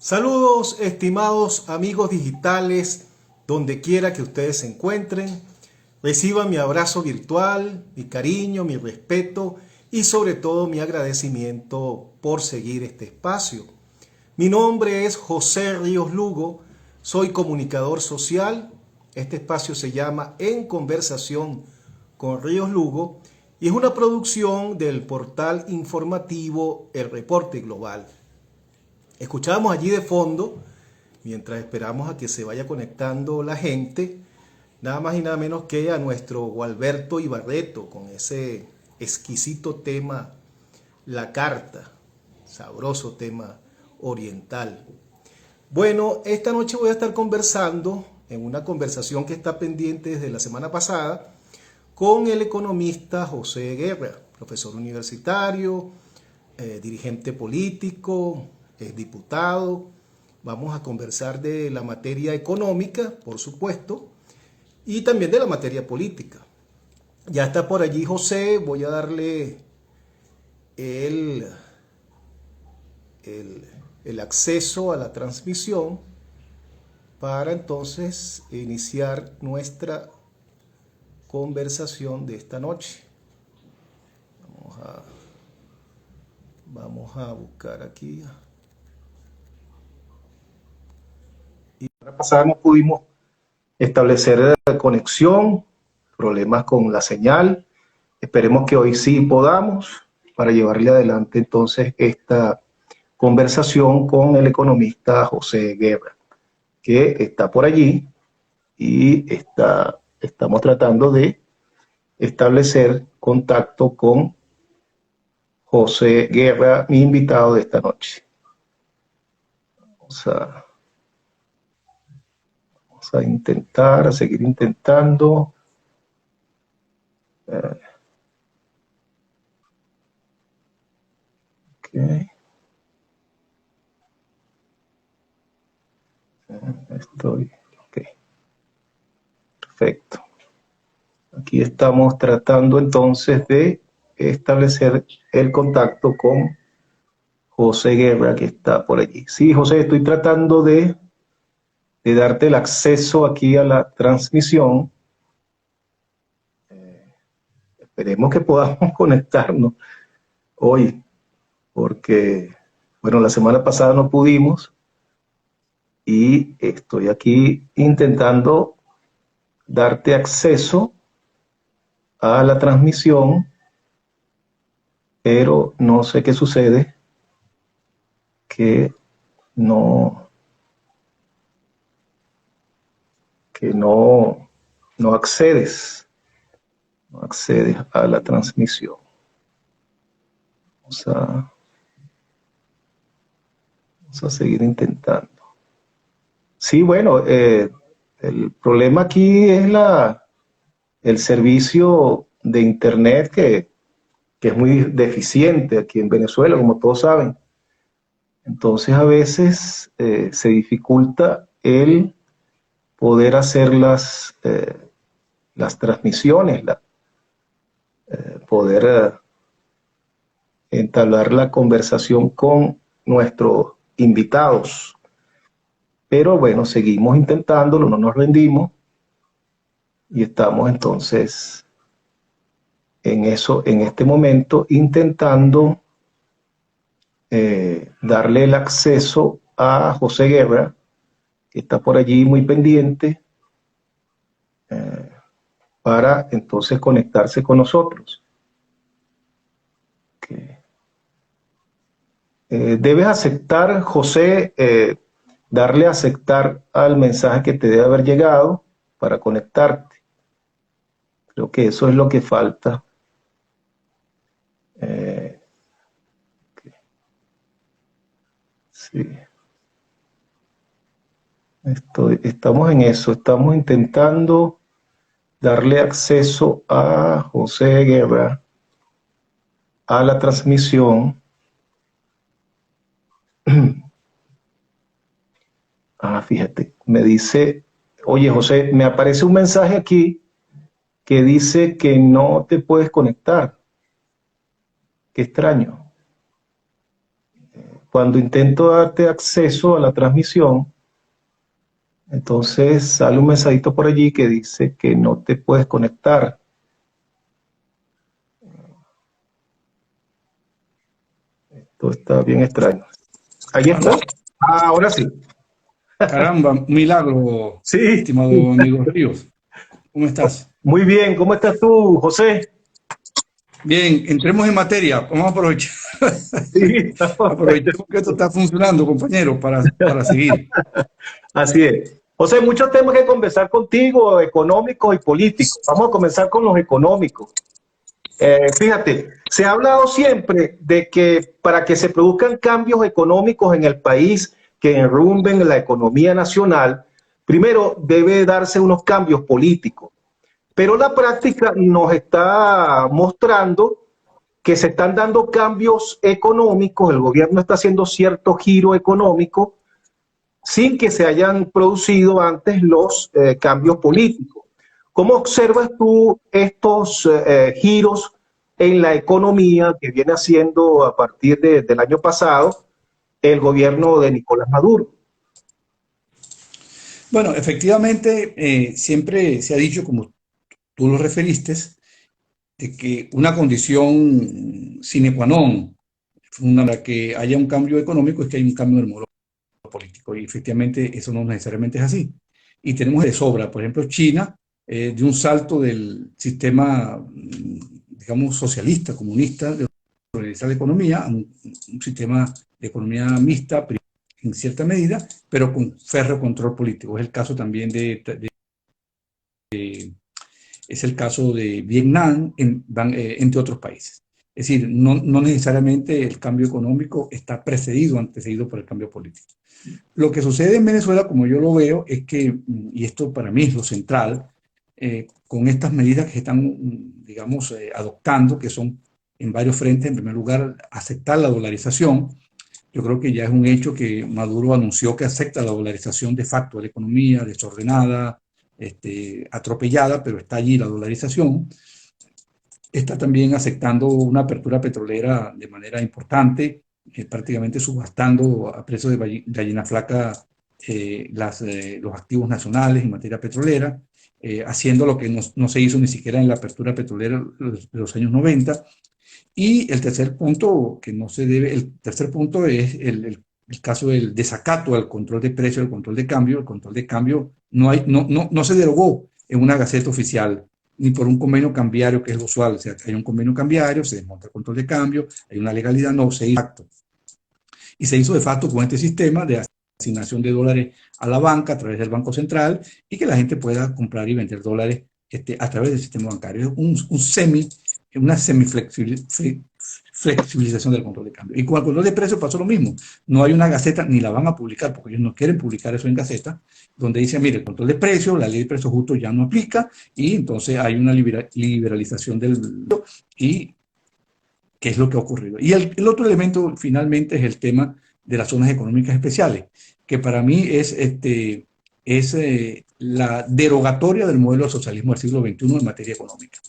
Saludos, estimados amigos digitales, donde quiera que ustedes se encuentren. Reciban mi abrazo virtual, mi cariño, mi respeto y sobre todo mi agradecimiento por seguir este espacio. Mi nombre es José Ríos Lugo, soy comunicador social. Este espacio se llama En Conversación con Ríos Lugo y es una producción del portal informativo El Reporte Global. Escuchamos allí de fondo, mientras esperamos a que se vaya conectando la gente, nada más y nada menos que a nuestro Gualberto Ibarreto con ese exquisito tema, La Carta, sabroso tema oriental. Bueno, esta noche voy a estar conversando en una conversación que está pendiente desde la semana pasada con el economista José Guerra, profesor universitario, dirigente político, diputado. Vamos a conversar de la materia económica, por supuesto, y también de la materia política. Ya está por allí José, voy a darle el, el acceso a la transmisión para entonces iniciar nuestra conversación de esta noche. Vamos a buscar aquí. Y la semana pasada no pudimos establecer conexión, problemas con la señal. Esperemos que hoy sí podamos para llevarle adelante entonces esta conversación con el economista José Guerra, que está por allí y estamos tratando de establecer contacto con José Guerra, mi invitado de esta noche. Vamos a intentar, a seguir intentando. Okay. Ok. Perfecto. Aquí estamos tratando entonces de establecer el contacto con José Guerra, que está por allí. Sí, José, estoy tratando de darte el acceso aquí a la transmisión. Esperemos que podamos conectarnos hoy, porque, bueno, la semana pasada no pudimos y estoy aquí intentando darte acceso a la transmisión, pero no sé qué sucede, que no accedes a la transmisión. Vamos a seguir intentando. Sí, bueno, el problema aquí es el servicio de internet que es muy deficiente aquí en Venezuela, como todos saben. Entonces a veces se dificulta el poder hacer las transmisiones, poder entablar la conversación con nuestros invitados. Pero bueno, seguimos intentándolo, no nos rendimos y estamos entonces en eso, en este momento, intentando darle el acceso a José Guerra, que está por allí muy pendiente, para entonces conectarse con nosotros. Okay. Debes aceptar, José, darle a aceptar al mensaje que te debe haber llegado para conectarte. Creo que eso es lo que falta. Okay. Sí. Estamos en eso, estamos intentando darle acceso a José Guerra a la transmisión. Fíjate, me dice, oye José, me aparece un mensaje aquí que dice que no te puedes conectar. Qué extraño. cuando intento darte acceso a la transmisión, entonces sale un mensajito por allí que dice que no te puedes conectar. Esto está bien extraño. Ahí ¿Aló? está. Ah, ahora sí. Caramba, un milagro, Sí. estimado amigo Ríos. ¿Cómo estás? Muy bien. ¿Cómo estás tú, José? Bien, entremos en materia. Vamos a aprovechar. Sí. Aprovechemos que esto está funcionando, compañero, para seguir. Así es. José, muchos temas que conversar contigo, económicos y políticos. Vamos a comenzar con los económicos. Fíjate, se ha hablado siempre de que para que se produzcan cambios económicos en el país que enrumben la economía nacional, primero debe darse unos cambios políticos. Pero la práctica nos está mostrando que se están dando cambios económicos, el gobierno está haciendo cierto giro económico sin que se hayan producido antes los cambios políticos. ¿Cómo observas tú estos giros en la economía que viene haciendo a partir del año pasado el gobierno de Nicolás Maduro? Bueno, efectivamente, siempre se ha dicho, como tú lo referiste, de que una condición sine qua non para que haya un cambio económico es que hay un cambio del modelo político. Y efectivamente eso no necesariamente es así. Y tenemos de sobra, por ejemplo, China, de un salto del sistema, digamos, socialista, comunista, de organizar la economía, a un sistema de economía mixta en cierta medida, pero con férreo control político. Es el caso también es el caso de Vietnam, entre otros países. Es decir, no necesariamente el cambio económico está antecedido por el cambio político. Lo que sucede en Venezuela, como yo lo veo, es que, y esto para mí es lo central, con estas medidas que se están, digamos, adoptando, que son en varios frentes, en primer lugar, aceptar la dolarización. Yo creo que ya es un hecho que Maduro anunció que acepta la dolarización de facto de la economía, desordenada, atropellada, pero está allí la dolarización. Está también aceptando una apertura petrolera de manera importante, prácticamente subastando a precios de gallina flaca los activos nacionales en materia petrolera, haciendo lo que no se hizo ni siquiera en la apertura petrolera de los años 90. Y el tercer punto que no se debe, el tercer punto es el caso del desacato al control de precios, el control de cambio. El control de cambio no se derogó en una gaceta oficial, ni por un convenio cambiario, que es lo usual. O sea, hay un convenio cambiario, se desmonta el control de cambio, hay una legalidad, no, se hizo de facto. Y se hizo de facto con este sistema de asignación de dólares a la banca a través del Banco Central y que la gente pueda comprar y vender dólares a través del sistema bancario. Es una semiflexibilización del control de cambio. Y con el control de precios pasó lo mismo. No hay una gaceta, ni la van a publicar, porque ellos no quieren publicar eso en gaceta, donde dicen, mire, el control de precios, la ley de precios justos ya no aplica, y entonces hay una liberalización del... y qué es lo que ha ocurrido. Y el otro elemento finalmente es el tema de las zonas económicas especiales, que para mí es la derogatoria del modelo de socialismo del siglo XXI en materia económica.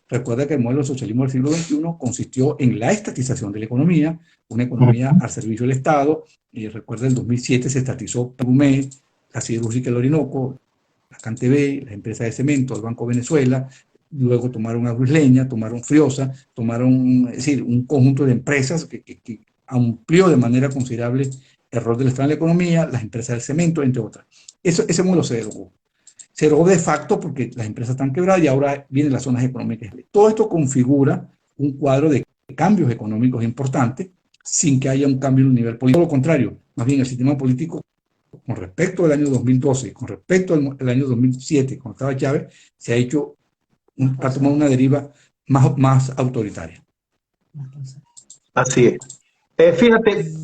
Recuerda que el modelo de socialismo del siglo XXI consistió en la estatización de la economía, una economía al servicio del Estado. Y recuerda, en 2007 se estatizó Perumet, la Siderúrgica del Orinoco, la CanTV, las empresas de cemento, el Banco Venezuela. Luego tomaron Aguisleña, tomaron Friosa, tomaron, es decir, un conjunto de empresas que amplió de manera considerable el rol del Estado en la economía, las empresas del cemento, entre otras. Ese modelo se derogó. Se derogó de facto porque las empresas están quebradas y ahora vienen las zonas económicas. Todo esto configura un cuadro de cambios económicos importantes sin que haya un cambio en el nivel político. Todo lo contrario, más bien el sistema político, con respecto al año 2012, con respecto al año 2007, cuando estaba Chávez, se ha hecho ha tomado una deriva más autoritaria. Así es. Fíjate,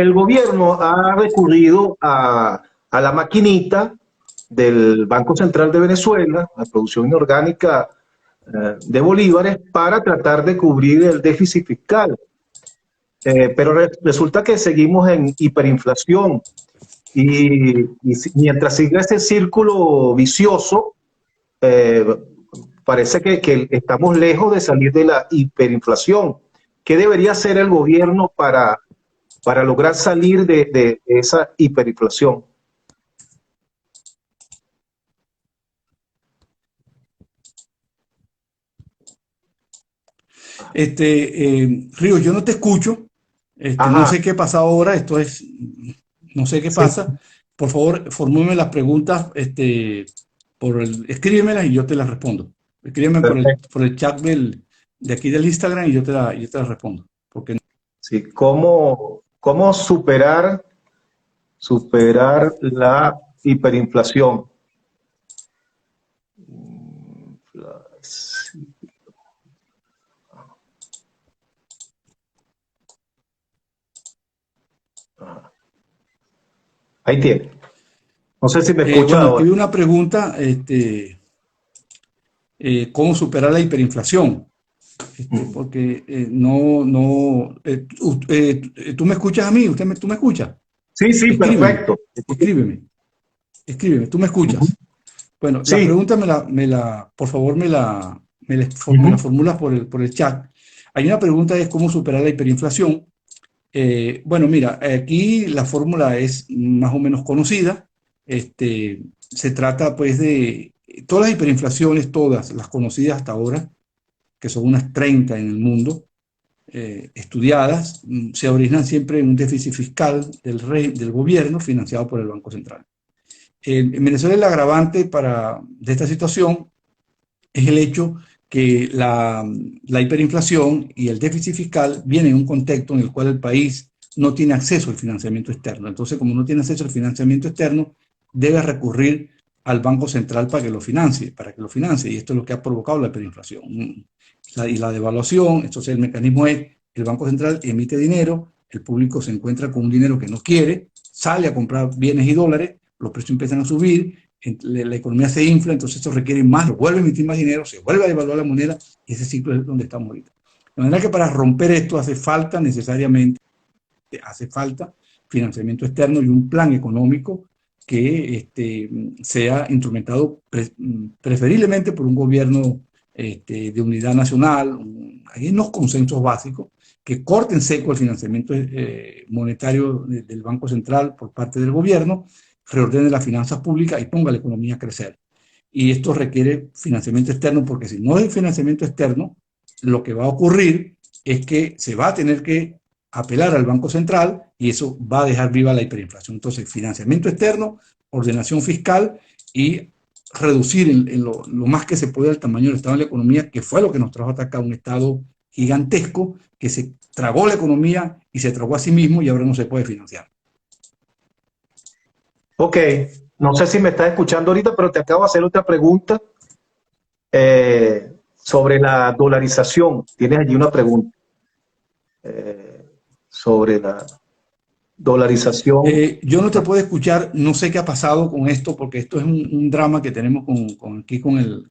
el gobierno ha recurrido a la maquinita del Banco Central de Venezuela, la producción inorgánica de bolívares, para tratar de cubrir el déficit fiscal. Pero resulta que seguimos en hiperinflación y mientras siga ese círculo vicioso, eh, parece que estamos lejos de salir de la hiperinflación. ¿Qué debería hacer el gobierno para lograr salir de esa hiperinflación? Río, yo no te escucho. No Ajá, sé qué pasa ahora. No sé qué sí, pasa. Por favor, formúleme las preguntas, escríbemelas y yo te las respondo. Escríbeme perfecto. por el chat de aquí del Instagram y yo te las respondo. Porque Sí, ¿cómo superar la hiperinflación? Ahí tiene. No sé si me escucha bueno, aquí ahora. vi una pregunta, ¿cómo superar la hiperinflación? Mm. Porque ¿tú me escuchas a mí? ¿Tú me escuchas? Sí, sí, Escríbeme, perfecto. escríbeme, escríbeme, ¿tú me Ujú. escuchas? Bueno, la Sí. pregunta por favor, me la Ujú. formulas por el chat. Hay una pregunta, es cómo superar la hiperinflación. Bueno, mira, aquí la fórmula es más o menos conocida. Se trata pues de todas las hiperinflaciones, todas las conocidas hasta ahora, que son unas 30 en el mundo, estudiadas, se originan siempre en un déficit fiscal del gobierno financiado por el Banco Central. En Venezuela el agravante de esta situación es el hecho que la hiperinflación y el déficit fiscal vienen en un contexto en el cual el país no tiene acceso al financiamiento externo. Entonces, como no tiene acceso al financiamiento externo, debe recurrir al Banco Central para que lo financie, y esto es lo que ha provocado la hiperinflación. Y la devaluación, entonces el mecanismo es, el Banco Central emite dinero, el público se encuentra con un dinero que no quiere, sale a comprar bienes y dólares, los precios empiezan a subir, la economía se infla, entonces esto requiere más, vuelve a emitir más dinero, se vuelve a devaluar la moneda y ese ciclo es donde estamos ahorita. De manera que para romper esto hace falta financiamiento externo y un plan económico que sea instrumentado preferiblemente por un gobierno de unidad nacional. Hay unos consensos básicos que corten seco el financiamiento monetario del Banco Central por parte del gobierno, reordene las finanzas públicas y ponga la economía a crecer. Y esto requiere financiamiento externo, porque si no hay financiamiento externo, lo que va a ocurrir es que se va a tener que apelar al Banco Central y eso va a dejar viva la hiperinflación. Entonces, financiamiento externo, ordenación fiscal y reducir lo más que se pueda el tamaño del Estado de la economía, que fue lo que nos trajo hasta acá, un Estado gigantesco que se tragó la economía y se tragó a sí mismo y ahora no se puede financiar. Ok. No sé si me estás escuchando ahorita, pero te acabo de hacer otra pregunta sobre la dolarización. Tienes allí una pregunta sobre la dolarización. Yo no te puedo escuchar, no sé qué ha pasado con esto, porque esto es un drama que tenemos aquí con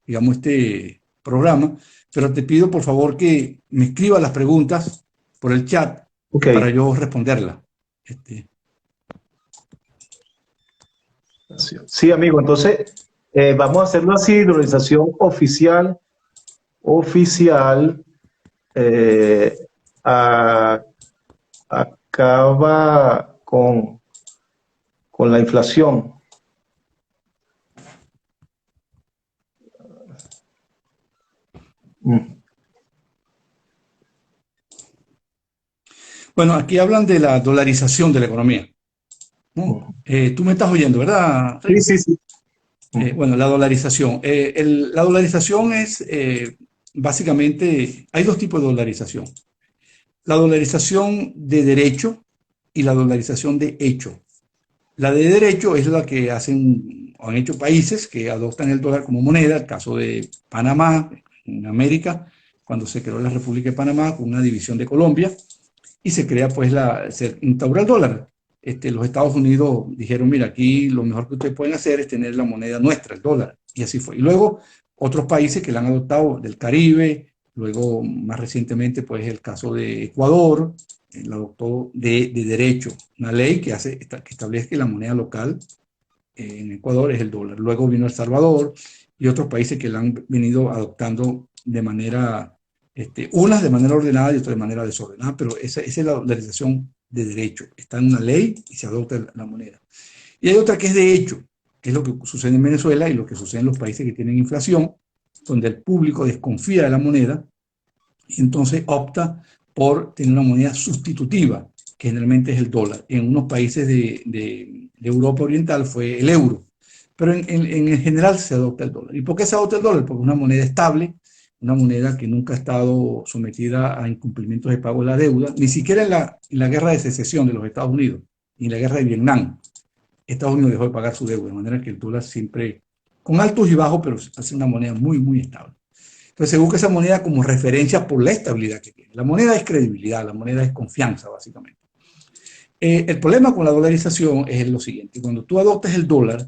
digamos, este programa, pero te pido por favor que me escribas las preguntas por el chat Ok. para yo responderlas. Este, Sí, amigo. Entonces, vamos a hacerlo así, dolarización oficial, eh, a- acaba con la inflación. Mm. bueno, aquí hablan de la dolarización de la economía, ¿no? Mm. Tú me estás oyendo, ¿verdad, Sí, Río? sí, sí. Mm. Bueno, la dolarización. La dolarización es básicamente, hay dos tipos de dolarización. La dolarización de derecho y la dolarización de hecho. La de derecho es la que han hecho países que adoptan el dólar como moneda, el caso de Panamá, en América, cuando se creó la República de Panamá con una división de Colombia y se crea pues se instaura el dólar. Los Estados Unidos dijeron, mira, aquí lo mejor que ustedes pueden hacer es tener la moneda nuestra, el dólar, y así fue. Y luego otros países que la han adoptado del Caribe, luego más recientemente pues el caso de Ecuador, la adoptó de derecho, una ley que establece que la moneda local en Ecuador es el dólar. Luego vino El Salvador y otros países que la han venido adoptando de manera unas de manera ordenada y otras de manera desordenada, pero esa es la dolarización de derecho. Está en una ley y se adopta la moneda. Y hay otra que es de hecho, que es lo que sucede en Venezuela y lo que sucede en los países que tienen inflación, donde el público desconfía de la moneda y entonces opta por tener una moneda sustitutiva, que generalmente es el dólar. En unos países de Europa Oriental fue el euro, pero en general se adopta el dólar. ¿Y por qué se adopta el dólar? Porque es una moneda estable, una moneda que nunca ha estado sometida a incumplimientos de pago de la deuda, ni siquiera en la guerra de secesión de los Estados Unidos, ni en la guerra de Vietnam. Estados Unidos dejó de pagar su deuda, de manera que el dólar siempre, con altos y bajos, pero hace una moneda muy, muy estable. Entonces se busca esa moneda como referencia por la estabilidad que tiene. La moneda es credibilidad, la moneda es confianza, básicamente. El problema con la dolarización es lo siguiente: cuando tú adoptas el dólar,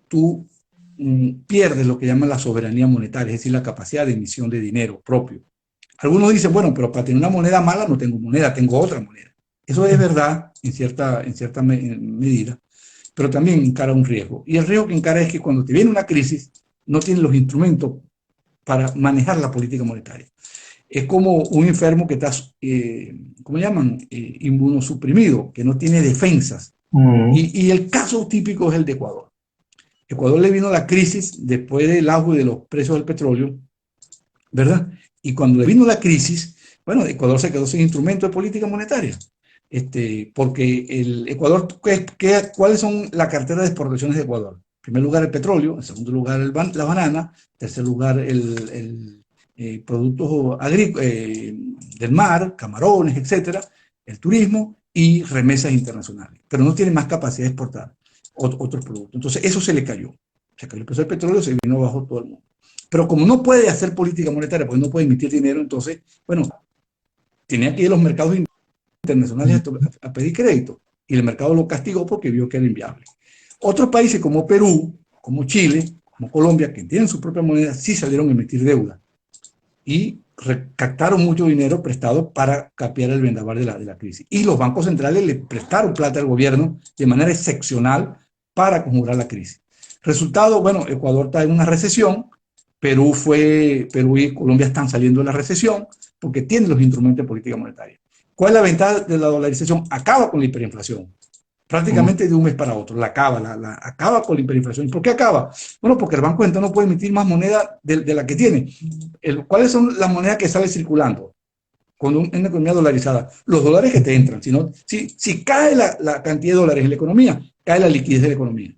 tú pierdes lo que llaman la soberanía monetaria, es decir, la capacidad de emisión de dinero propio. Algunos dicen, bueno, pero para tener una moneda mala no tengo moneda, tengo otra moneda. Eso es verdad en cierta medida, pero también encara un riesgo. Y el riesgo que encara es que cuando te viene una crisis, no tienes los instrumentos para manejar la política monetaria. Es como un enfermo que está, ¿cómo llaman? Inmunosuprimido, que no tiene defensas. Y el caso típico es el de Ecuador. Ecuador le vino la crisis después del auge de los precios del petróleo, ¿verdad? Y cuando le vino la crisis, bueno, Ecuador se quedó sin instrumento de política monetaria. Porque el Ecuador, ¿cuáles son la cartera de exportaciones de Ecuador? En primer lugar el petróleo, en segundo lugar la banana, en tercer lugar productos del mar, camarones, etcétera, el turismo y remesas internacionales. Pero no tiene más capacidad de exportar otros productos. Entonces eso se le cayó. Se cayó el precio del petróleo, se vino abajo todo el mundo. Pero como no puede hacer política monetaria, porque no puede emitir dinero, entonces, bueno, tenía que ir a los mercados internacionales a pedir crédito, y el mercado lo castigó porque vio que era inviable. Otros países como Perú, como Chile, como Colombia, que tienen su propia moneda, sí salieron a emitir deuda y captaron mucho dinero prestado para capear el vendaval de la crisis. Y los bancos centrales le prestaron plata al gobierno de manera excepcional para conjurar la crisis. Resultado, bueno, Ecuador está en una recesión, Perú y Colombia están saliendo de la recesión porque tienen los instrumentos de política monetaria. ¿Cuál es la ventaja de la dolarización? Acaba con la hiperinflación. Prácticamente de un mes para otro. Acaba con la hiperinflación. ¿Y por qué acaba? Bueno, porque el Banco Central no puede emitir más moneda de la que tiene. ¿Cuáles son las monedas que salen circulando con una economía dolarizada? Los dólares que te entran. Si cae la cantidad de dólares en la economía, cae la liquidez de la economía.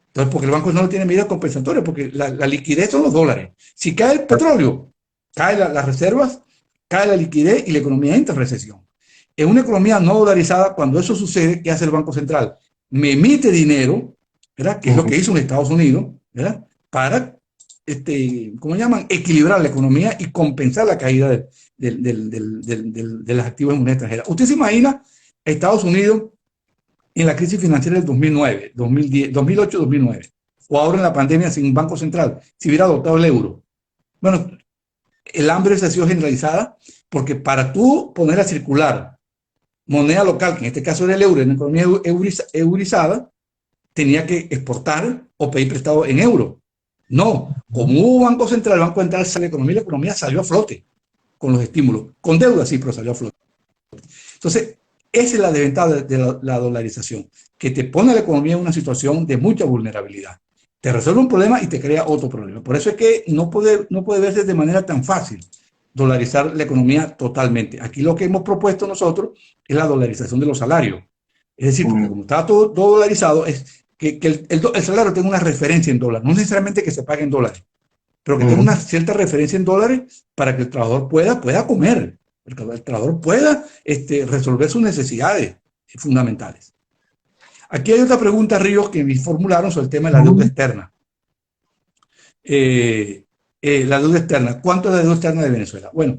Entonces, porque el Banco Central no tiene medidas compensatorias, porque la liquidez son los dólares. Si cae el petróleo, caen las reservas, cae la liquidez y la economía entra en recesión. En una economía no dolarizada, cuando eso sucede, ¿qué hace el Banco Central? Me emite dinero, ¿verdad? Que es lo que hizo en Estados Unidos, ¿verdad? Para, ¿cómo llaman? Equilibrar la economía y compensar la caída de las activos en moneda extranjera. ¿Usted se imagina Estados Unidos en la crisis financiera del 2009, 2010, 2008, 2009, o ahora en la pandemia sin Banco Central, si hubiera adoptado el euro? Bueno, el hambre se ha sido generalizada porque para tú poner a circular moneda local, que en este caso era el euro, en una economía eurizada, tenía que exportar o pedir prestado en euro. No, como hubo Banco Central, el Banco Central sale la economía salió a flote con los estímulos. Con deuda sí, pero salió a flote. Entonces, esa es la desventaja de la dolarización, que te pone a la economía en una situación de mucha vulnerabilidad. Te resuelve un problema y te crea otro problema. Por eso es que no puede verse de manera tan fácil dolarizar la economía totalmente. Aquí lo que hemos propuesto nosotros es la dolarización de los salarios. Es decir, porque como está todo dolarizado, es que el salario tenga una referencia en dólares. No necesariamente que se pague en dólares, pero que tenga una cierta referencia en dólares para que el trabajador pueda comer, el trabajador pueda resolver sus necesidades fundamentales. Aquí hay otra pregunta, Ríos, que me formularon sobre el tema de la deuda externa. La deuda externa. ¿Cuánto es la deuda externa de Venezuela? Bueno,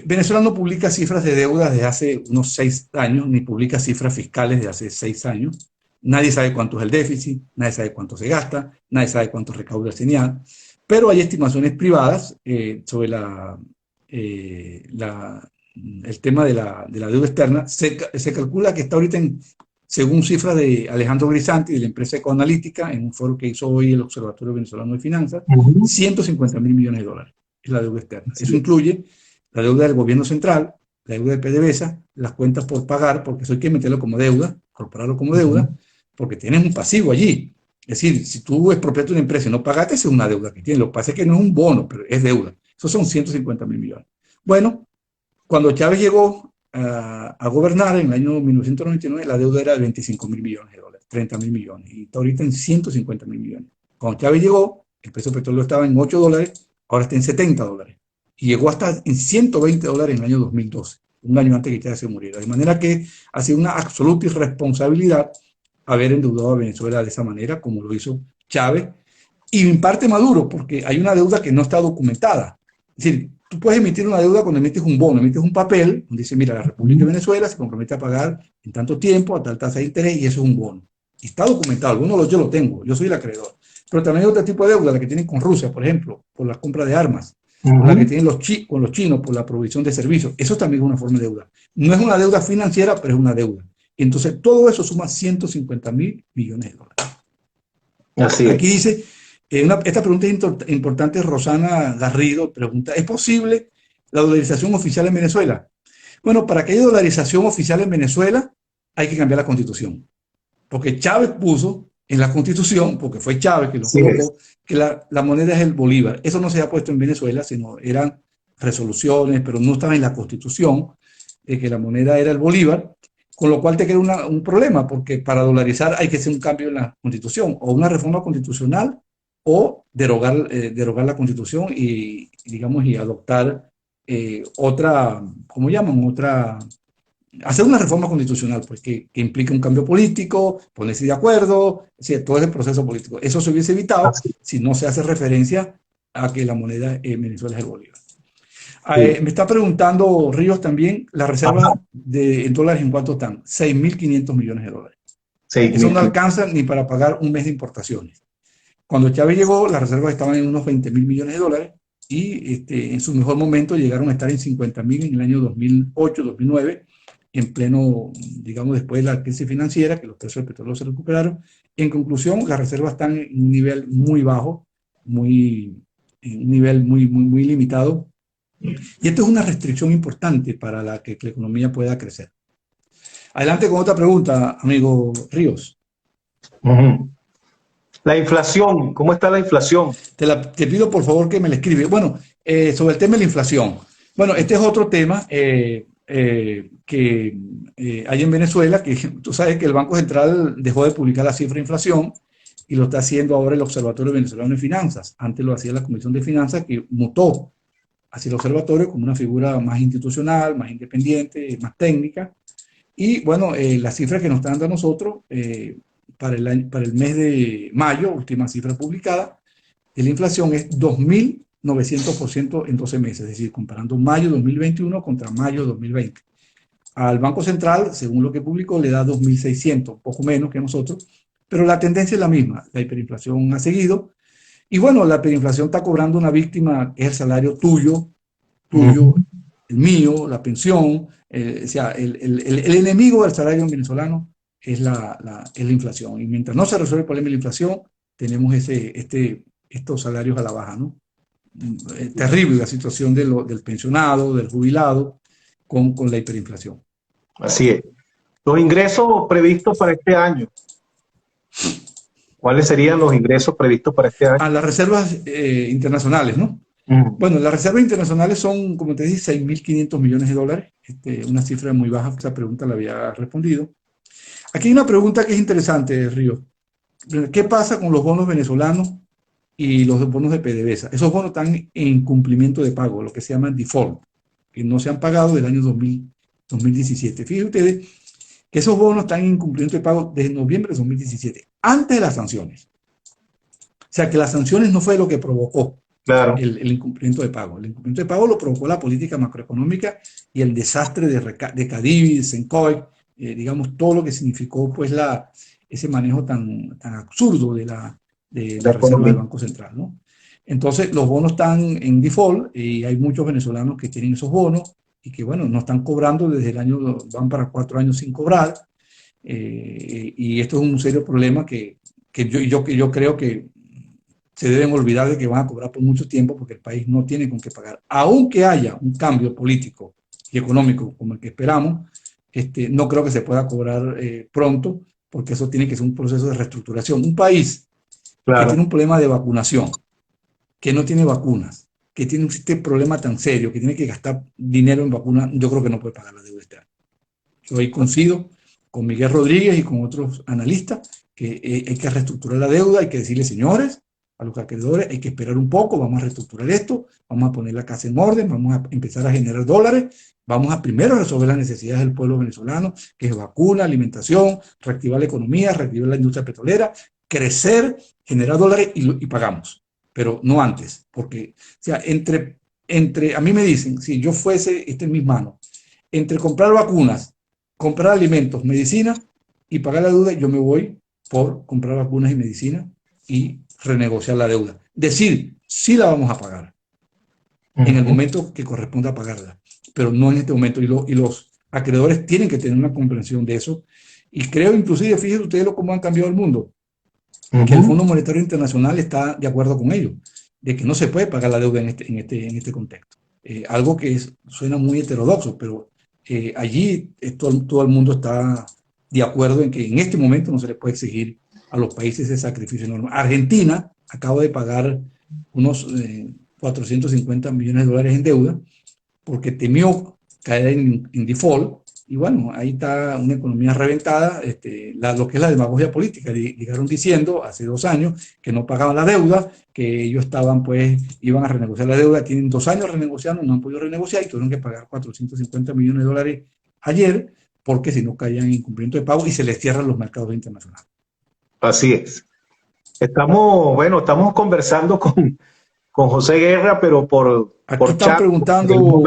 Venezuela no publica cifras de deuda desde hace unos 6 años, ni publica cifras fiscales desde hace 6 años. Nadie sabe cuánto es el déficit, nadie sabe cuánto se gasta, nadie sabe cuánto recauda el CENIAD, pero hay estimaciones privadas sobre el tema de la deuda externa. Se calcula que está ahorita según cifras de Alejandro Grisanti, de la empresa Ecoanalítica, en un foro que hizo hoy el Observatorio Venezolano de Finanzas, 150.000 millones de dólares. es la deuda externa. Eso incluye la deuda del gobierno central, la deuda de PDVSA, las cuentas por pagar, porque eso hay que meterlo como deuda, incorporarlo como deuda, porque tienes un pasivo allí. Es decir, si tú expropiaste una empresa y no pagaste, esa es una deuda que tienes. Lo que pasa es que no es un bono, pero es deuda. Esos son 150.000 millones. Bueno, cuando Chávez llegó a gobernar en el año 1999, la deuda era de 25.000 millones de dólares, 30.000 millones, y está ahorita en 150.000 millones. Cuando Chávez llegó, el precio del petróleo estaba en $8, ahora está en $70. Y llegó hasta en $120 en el año 2012, un año antes que Chávez se muriera. De manera que ha sido una absoluta irresponsabilidad haber endeudado a Venezuela de esa manera, como lo hizo Chávez, y en parte Maduro, porque hay una deuda que no está documentada. Es decir, tú puedes emitir una deuda cuando emites un bono, emites un papel donde dice, mira, la República de Venezuela se compromete a pagar en tanto tiempo, a tal tasa de interés, y eso es un bono. Y está documentado, yo lo tengo, yo soy el acreedor. Pero también hay otro tipo de deuda, la que tienen con Rusia, por ejemplo, por la compra de armas, la que tienen con los chinos por la provisión de servicios. Eso también es una forma de deuda. No es una deuda financiera, pero es una deuda. Entonces, todo eso suma 150.000 millones de dólares. Así Aquí dice, esta pregunta es importante. Rosana Garrido pregunta, ¿es posible la dolarización oficial en Venezuela? Bueno, para que haya dolarización oficial en Venezuela hay que cambiar la constitución. Porque Chávez puso en la constitución, porque fue Chávez que lo colocó, que la moneda es el bolívar. Eso no se ha puesto en Venezuela, sino eran resoluciones, pero no estaba en la constitución, que la moneda era el bolívar. Con lo cual te crea un problema, porque para dolarizar hay que hacer un cambio en la Constitución, o una reforma constitucional, o derogar la Constitución digamos, y adoptar otra, ¿cómo llaman? Hacer una reforma constitucional, pues, que implique un cambio político, ponerse de acuerdo, es decir, todo ese proceso político. Eso se hubiese evitado si no se hace referencia a que la moneda en Venezuela es el bolívar. Me está preguntando Ríos también, las reservas en dólares, ¿en cuánto están? 6.500 millones de dólares. Eso no alcanza ni para pagar un mes de importaciones. Cuando Chávez llegó, las reservas estaban en unos 20.000 millones de dólares y en su mejor momento llegaron a estar en 50.000 en el año 2008, 2009, en pleno, digamos, después de la crisis financiera, que los precios del petróleo se recuperaron. En conclusión, las reservas están en un nivel muy bajo, en un nivel muy limitado. Y esto es una restricción importante para que la economía pueda crecer. Adelante con otra pregunta, amigo Ríos. La inflación, ¿cómo está la inflación? Te pido por favor que me la escribas. Bueno, sobre el tema de la inflación. Bueno, este es otro tema que hay en Venezuela, que tú sabes que el Banco Central dejó de publicar la cifra de inflación y lo está haciendo ahora el Observatorio Venezolano de Finanzas. Antes lo hacía la Comisión de Finanzas, que mutó hacia el observatorio como una figura más institucional, más independiente, más técnica. Y bueno, la cifra que nos están dando a nosotros para el mes de mayo, última cifra publicada, de la inflación es 2.900% en 12 meses, es decir, comparando mayo 2021 contra mayo 2020. Al Banco Central, según lo que publicó, le da 2.600, poco menos que nosotros, pero la tendencia es la misma. La hiperinflación ha seguido. Y bueno, la hiperinflación está cobrando una víctima, que es el salario tuyo, el mío, la pensión. O sea, el enemigo del salario venezolano es la inflación. Y mientras no se resuelve el problema de la inflación, tenemos estos salarios a la baja, ¿no? Terrible la situación del pensionado, del jubilado, con la hiperinflación. Así es. Los ingresos previstos para este año. ¿Cuáles serían los ingresos previstos para este año? A las reservas internacionales, ¿no? Bueno, las reservas internacionales son, como te dije, 6.500 millones de dólares. Una cifra muy baja, esa pregunta la había respondido. Aquí hay una pregunta que es interesante, Río. ¿Qué pasa con los bonos venezolanos y los bonos de PDVSA? Esos bonos están en incumplimiento de pago, lo que se llama default, que no se han pagado del año 2017. Fíjense ustedes que esos bonos están en incumplimiento de pago desde noviembre de 2017, antes de las sanciones. O sea, que las sanciones no fue lo que provocó el incumplimiento de pago. El incumplimiento de pago lo provocó la política macroeconómica y el desastre de Cadivi, de Sencoy, digamos, todo lo que significó pues ese manejo tan absurdo de la reserva del Banco Central, ¿no? Entonces, los bonos están en default y hay muchos venezolanos que tienen esos bonos y que, bueno, no están cobrando desde el año, van para 4 años sin cobrar. Y esto es un serio problema que yo creo que se deben olvidar de que van a cobrar por mucho tiempo porque el país no tiene con qué pagar. Aunque haya un cambio político y económico como el que esperamos, no creo que se pueda cobrar pronto, porque eso tiene que ser un proceso de reestructuración. Un país que tiene un problema de vacunación, que no tiene vacunas, que tiene un problema tan serio, que tiene que gastar dinero en vacunas, yo creo que no puede pagar la deuda este año. Yo ahí coincido con Miguel Rodríguez y con otros analistas que hay que reestructurar la deuda, hay que decirle, señores, a los acreedores, hay que esperar un poco, vamos a reestructurar esto, vamos a poner la casa en orden, vamos a empezar a generar dólares, vamos a primero resolver las necesidades del pueblo venezolano, que es vacuna, alimentación, reactivar la economía, reactivar la industria petrolera, crecer, generar dólares y pagamos, pero no antes, porque, o sea, a mí me dicen, si yo fuese, en mis manos, entre comprar vacunas, comprar alimentos, medicina y pagar la deuda, yo me voy por comprar vacunas y medicina y renegociar la deuda. Decir, sí la vamos a pagar en el momento que corresponda pagarla, pero no en este momento. Y los acreedores tienen que tener una comprensión de eso. Y creo, inclusive, fíjense ustedes cómo han cambiado el mundo, que el Fondo Monetario Internacional está de acuerdo con ello, de que no se puede pagar la deuda en este contexto. Algo que suena muy heterodoxo, pero allí todo el mundo está de acuerdo en que en este momento no se le puede exigir a los países ese sacrificio enorme. Argentina acaba de pagar unos 450 millones de dólares en deuda porque temió caer en default. Y bueno, ahí está una economía reventada, lo que es la demagogia política. Llegaron diciendo hace 2 años que no pagaban la deuda, que ellos iban a renegociar la deuda, tienen 2 años renegociando, no han podido renegociar y tuvieron que pagar 450 millones de dólares ayer, porque si no caían en incumplimiento de pago y se les cierran los mercados internacionales. Así es. Estamos conversando con José Guerra, pero Aquí por están chat. preguntando...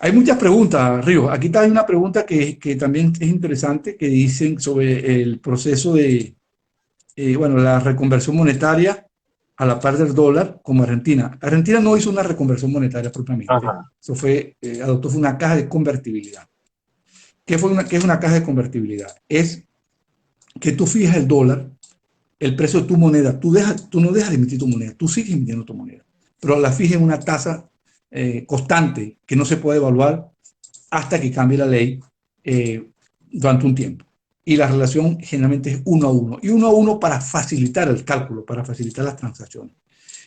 hay muchas preguntas, Ríos. Aquí hay una pregunta que también es interesante, que dicen sobre el proceso de, la reconversión monetaria a la par del dólar, como Argentina. Argentina no hizo una reconversión monetaria propiamente. Ajá. Eso adoptó una caja de convertibilidad. ¿Qué es una caja de convertibilidad? Es que tú fijas el dólar, el precio de tu moneda. Tú no dejas de emitir tu moneda, tú sigues emitiendo tu moneda, pero la fijas en una tasa constante que no se puede evaluar hasta que cambie la ley durante un tiempo. Y la relación generalmente es 1 a 1. Y 1 a 1 para facilitar el cálculo, para facilitar las transacciones.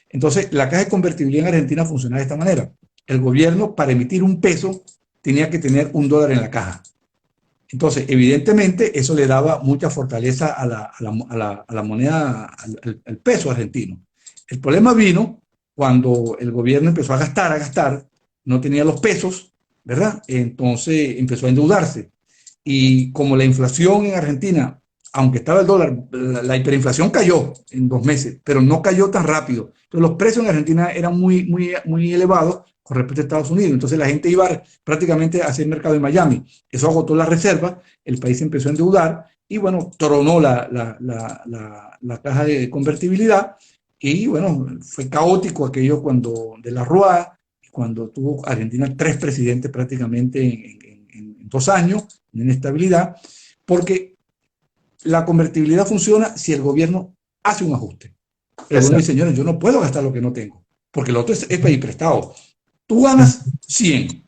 Entonces, la caja de convertibilidad en Argentina funciona de esta manera. El gobierno, para emitir un peso, tenía que tener $1 en la caja. Entonces, evidentemente, eso le daba mucha fortaleza a la moneda, al peso argentino. El problema vino cuando el gobierno empezó a gastar, no tenía los pesos, ¿verdad? Entonces empezó a endeudarse. Y como la inflación en Argentina, aunque estaba el dólar, la hiperinflación cayó en 2 meses, pero no cayó tan rápido. Entonces los precios en Argentina eran muy, muy, muy elevados con respecto a Estados Unidos. Entonces la gente iba prácticamente a hacer mercado en Miami. Eso agotó las reservas, el país empezó a endeudar y bueno, tronó la caja de convertibilidad. Y bueno, fue caótico aquello de la Rúa, cuando tuvo Argentina 3 presidentes prácticamente en 2 años, en inestabilidad, porque la convertibilidad funciona si el gobierno hace un ajuste. El gobierno dice, señores, yo no puedo gastar lo que no tengo, porque lo otro es pedir prestado. Tú ganas 100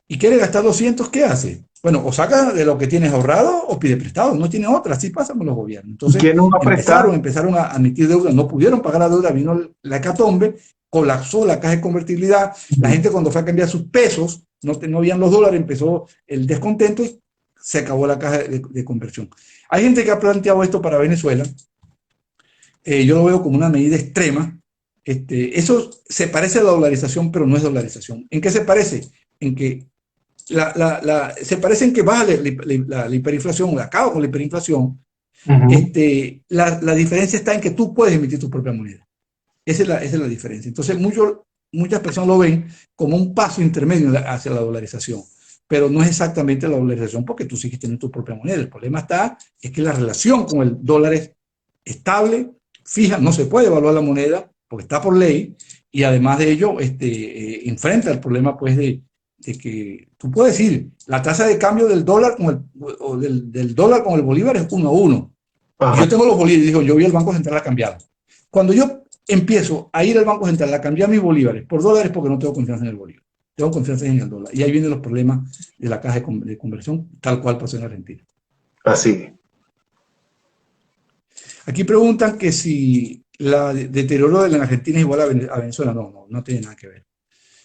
y quieres gastar 200, ¿qué hace? Bueno, o saca de lo que tienes ahorrado o pide prestado, no tiene otra, así pasa con los gobiernos. Entonces empezaron a emitir deuda, no pudieron pagar la deuda, vino la hecatombe, colapsó la caja de convertibilidad, la gente cuando fue a cambiar sus pesos, no habían los dólares, empezó el descontento y se acabó la caja de conversión. Hay gente que ha planteado esto para Venezuela, yo lo veo como una medida extrema. Eso se parece a la dolarización, pero no es dolarización. ¿En qué se parece? En que se parece en que baja la hiperinflación, o acaba con la hiperinflación. La diferencia está en que tú puedes emitir tu propia moneda. Esa es la diferencia. Entonces, muchas personas lo ven como un paso intermedio hacia la dolarización, pero no es exactamente la dolarización porque tú sigues teniendo tu propia moneda. El problema es que la relación con el dólar es estable, fija, no se puede evaluar la moneda porque está por ley, y además de ello enfrenta el problema pues de que tú puedes decir la tasa de cambio del dólar del dólar con el bolívar es 1 a 1, Y yo tengo los bolívares, digo, yo voy al Banco Central a cambiar. Cuando yo empiezo a ir al Banco Central a cambiar mis bolívares por dólares, porque no tengo confianza en el bolívar, tengo confianza en el dólar. Y ahí vienen los problemas de la caja de conversión, tal cual pasó en Argentina. Así. Aquí preguntan que si la deterioro de la Argentina es igual a Venezuela. No tiene nada que ver.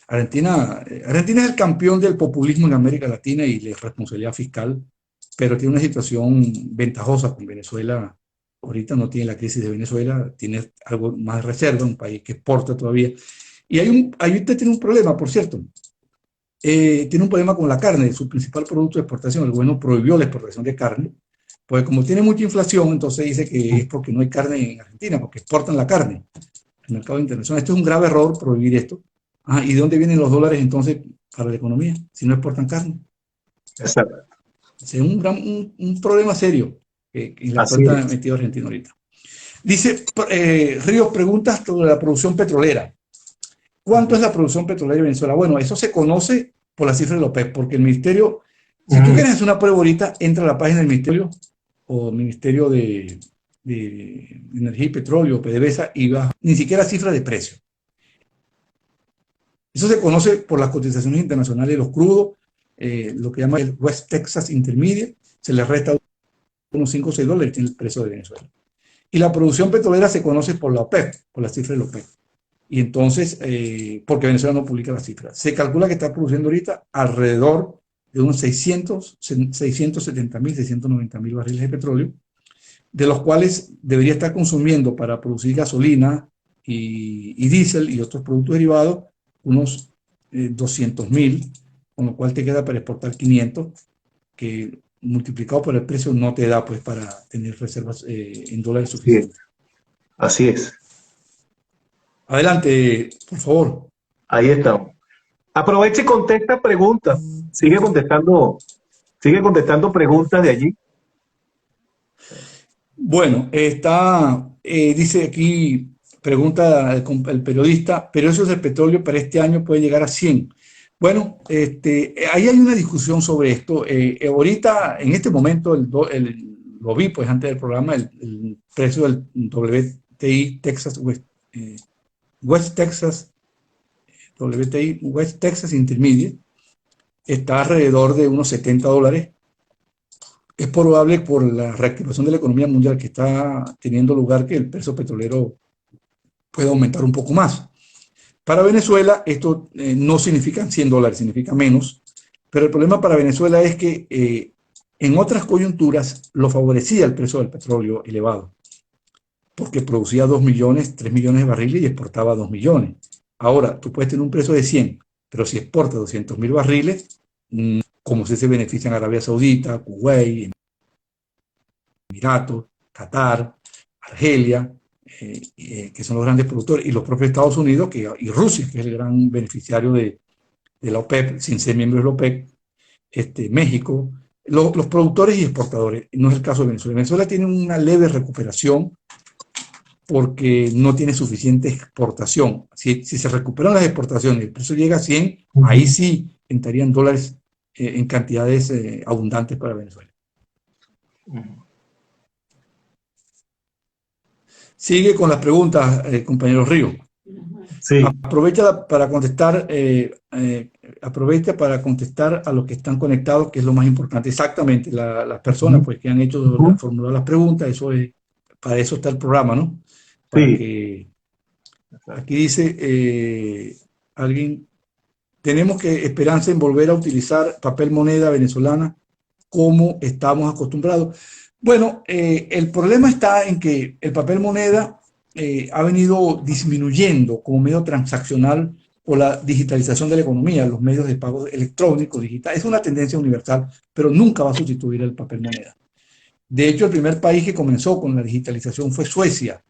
Argentina es el campeón del populismo en América Latina y la responsabilidad fiscal, pero tiene una situación ventajosa con Venezuela. Ahorita no tiene la crisis de Venezuela, tiene algo más de reserva, un país que exporta todavía. Y ahí usted tiene un problema, por cierto. Tiene un problema con la carne, su principal producto de exportación. El gobierno prohibió la exportación de carne, pues como tiene mucha inflación, entonces dice que es porque no hay carne en Argentina, porque exportan la carne al mercado internacional. Esto es un grave error, prohibir esto. ¿Y de dónde vienen los dólares entonces para la economía si no exportan carne? Exacto. Es un problema serio en la cual Así está es. metido Argentina ahorita. Dice Ríos, preguntas sobre la producción petrolera. ¿Cuánto es la producción petrolera de Venezuela? Bueno, eso se conoce por la cifra de la OPEP, porque el ministerio, si tú quieres hacer una prueba ahorita, entra a la página del ministerio o Ministerio de Energía y Petróleo, PDVSA, y va ni siquiera cifra de precio. Eso se conoce por las cotizaciones internacionales de los crudos, lo que llama el West Texas Intermediate, se le resta unos 5 o 6 dólares, tiene el precio de Venezuela. Y la producción petrolera se conoce por la OPEP, por la cifra de la OPEP. Y entonces, porque Venezuela no publica las cifras, se calcula que está produciendo ahorita alrededor de unos 670.000, 690.000 barriles de petróleo, de los cuales debería estar consumiendo para producir gasolina y diésel y otros productos derivados unos 200.000, con lo cual te queda para exportar 500, que multiplicado por el precio no te da pues para tener reservas en dólares suficientes. Así es. Adelante, por favor. Ahí estamos. Aprovecha y contesta preguntas. Sigue contestando preguntas de allí. Bueno, dice aquí, pregunta el periodista, precios del petróleo para este año puede llegar a 100. Bueno, ahí hay una discusión sobre esto. Ahorita, en este momento, lo vi pues antes del programa, el precio del WTI Texas West Texas, WTI West Texas Intermediate, está alrededor de unos 70 dólares. Es probable por la reactivación de la economía mundial que está teniendo lugar que el precio petrolero pueda aumentar un poco más. Para Venezuela esto no significa 100 dólares, significa menos, pero el problema para Venezuela es que en otras coyunturas lo favorecía el precio del petróleo elevado, porque producía 2 millones, 3 millones de barriles y exportaba 2 millones. Ahora, tú puedes tener un precio de 100, pero si exporta 200.000 barriles, como si se benefician Arabia Saudita, Kuwait, Emiratos, Qatar, Argelia, que son los grandes productores, y los propios Estados Unidos y Rusia, que es el gran beneficiario de la OPEP, sin ser miembro de la OPEP, México, los productores y exportadores. No es el caso de Venezuela. Venezuela tiene una leve recuperación porque no tiene suficiente exportación. Si se recuperan las exportaciones y el precio llega a 100, ahí sí entrarían dólares en cantidades abundantes para Venezuela. Sigue con las preguntas, compañero Río. Sí. Aprovecha para contestar a los que están conectados, que es lo más importante. Exactamente, las personas pues, que han hecho, formulado las preguntas, para eso está el programa, ¿no? Para que, aquí dice alguien, tenemos que esperanza en volver a utilizar papel moneda venezolana como estamos acostumbrados. Bueno, el problema está en que el papel moneda ha venido disminuyendo como medio transaccional por la digitalización de la economía, los medios de pago electrónicos, digital. Es una tendencia universal, pero nunca va a sustituir el papel moneda. De hecho, el primer país que comenzó con la digitalización fue Suecia,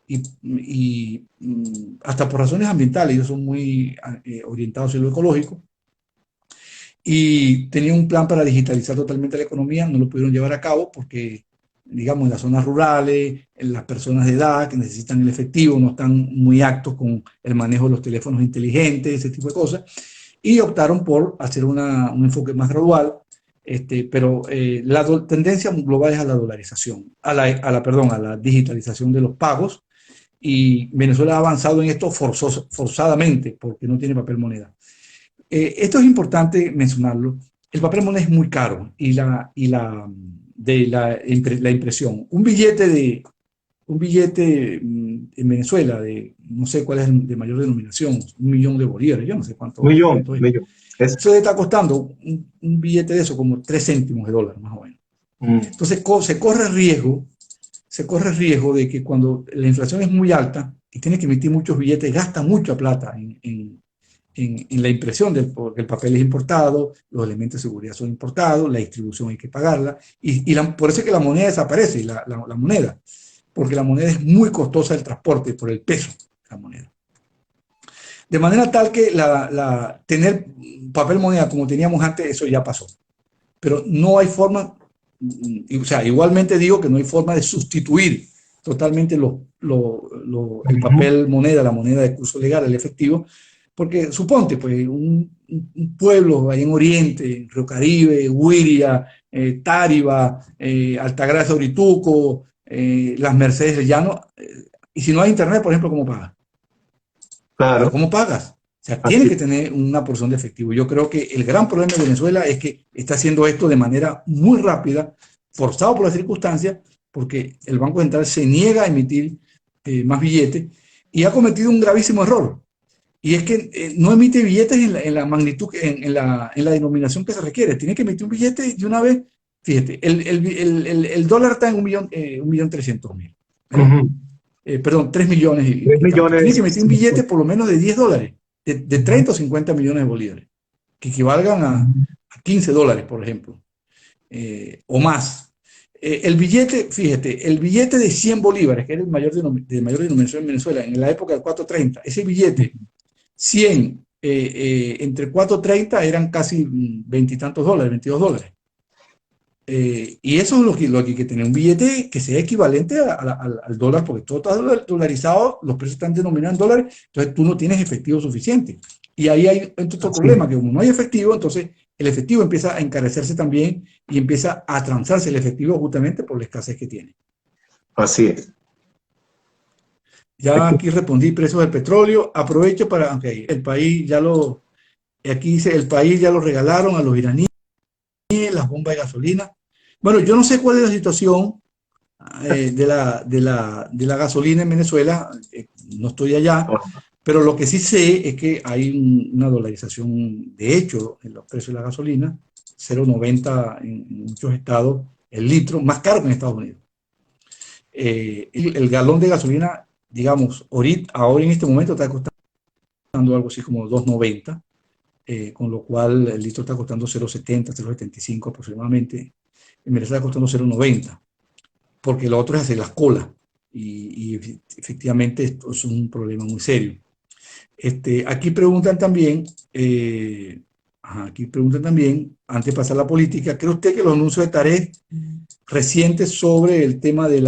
y hasta por razones ambientales, ellos son muy orientados en lo ecológico, y tenían un plan para digitalizar totalmente la economía, no lo pudieron llevar a cabo porque, digamos, en las zonas rurales, en las personas de edad que necesitan el efectivo, no están muy actos con el manejo de los teléfonos inteligentes, ese tipo de cosas, y optaron por hacer un enfoque más gradual. Pero la tendencia global es a la dolarización, perdón, a la digitalización de los pagos, y Venezuela ha avanzado en esto forzadamente porque no tiene papel moneda. Esto es importante mencionarlo. El papel moneda es muy caro y la impresión. Un billete en Venezuela de, no sé cuál es el de mayor denominación, 1 millón de bolívares, yo no sé cuánto es. Millón. Eso está costando un billete de eso como 3 céntimos de dólar, más o menos. Entonces se corre el riesgo de que cuando la inflación es muy alta y tiene que emitir muchos billetes, gasta mucha plata en la impresión, porque el papel es importado, los elementos de seguridad son importados, la distribución hay que pagarla, por eso es que la moneda desaparece, la moneda, porque la moneda es muy costosa el transporte por el peso de la moneda. De manera tal que tener papel moneda como teníamos antes, eso ya pasó. Pero no hay forma, o sea, igualmente digo que no hay forma de sustituir totalmente el papel moneda, la moneda de curso legal, el efectivo, porque suponte, pues, un pueblo ahí en Oriente, Río Caribe, Huiria, Táriba, Altagracia, Orituco, las Mercedes del Llano, y si no hay internet, por ejemplo, ¿cómo pagas? Claro. ¿Cómo pagas? O sea, tiene que tener una porción de efectivo. Yo creo que el gran problema de Venezuela es que está haciendo esto de manera muy rápida, forzado por las circunstancias, porque el Banco Central se niega a emitir más billetes y ha cometido un gravísimo error. Y es que no emite billetes en la magnitud, en la denominación que se requiere. Tiene que emitir un billete de una vez. Fíjate, el dólar está en 1.300.000. Perdón, 3 millones. 3 millones. Tiene que emitir un billete por lo menos de 10 dólares, de 30 o 50 millones de bolívares, que equivalgan a 15 dólares, por ejemplo, o más. El billete, fíjate, el billete de 100 bolívares, que era el mayor de mayor denominación en Venezuela, en la época del 430, ese billete, 100 entre 430 eran casi 20 y tantos dólares, 22 dólares. Y eso es lo que hay que tener, un billete que sea equivalente al dólar, porque todo está dolarizado, los precios están denominados en dólares, entonces tú no tienes efectivo suficiente. Y ahí hay otro problema, que como no hay efectivo, entonces el efectivo empieza a encarecerse también y empieza a transarse el efectivo justamente por la escasez que tiene. Así es. Ya aquí respondí precios del petróleo. Aprovecho para, okay, el país ya aquí dice, el país ya lo regalaron a los iraníes, las bombas de gasolina. Bueno, yo no sé cuál es la situación de la gasolina en Venezuela, no estoy allá, pero lo que sí sé es que hay una dolarización de hecho en los precios de la gasolina, 0,90 en muchos estados, el litro, más caro que en Estados Unidos. El galón de gasolina, digamos, ahora en este momento está costando algo así como 2,90, con lo cual el litro está costando 0,70, 0,75 aproximadamente. En Venezuela está costando 0,90, porque lo otro es hacer las colas, y efectivamente esto es un problema muy serio. Aquí preguntan también, antes de pasar a la política, ¿cree usted que los anuncios de Tarek recientes sobre el tema de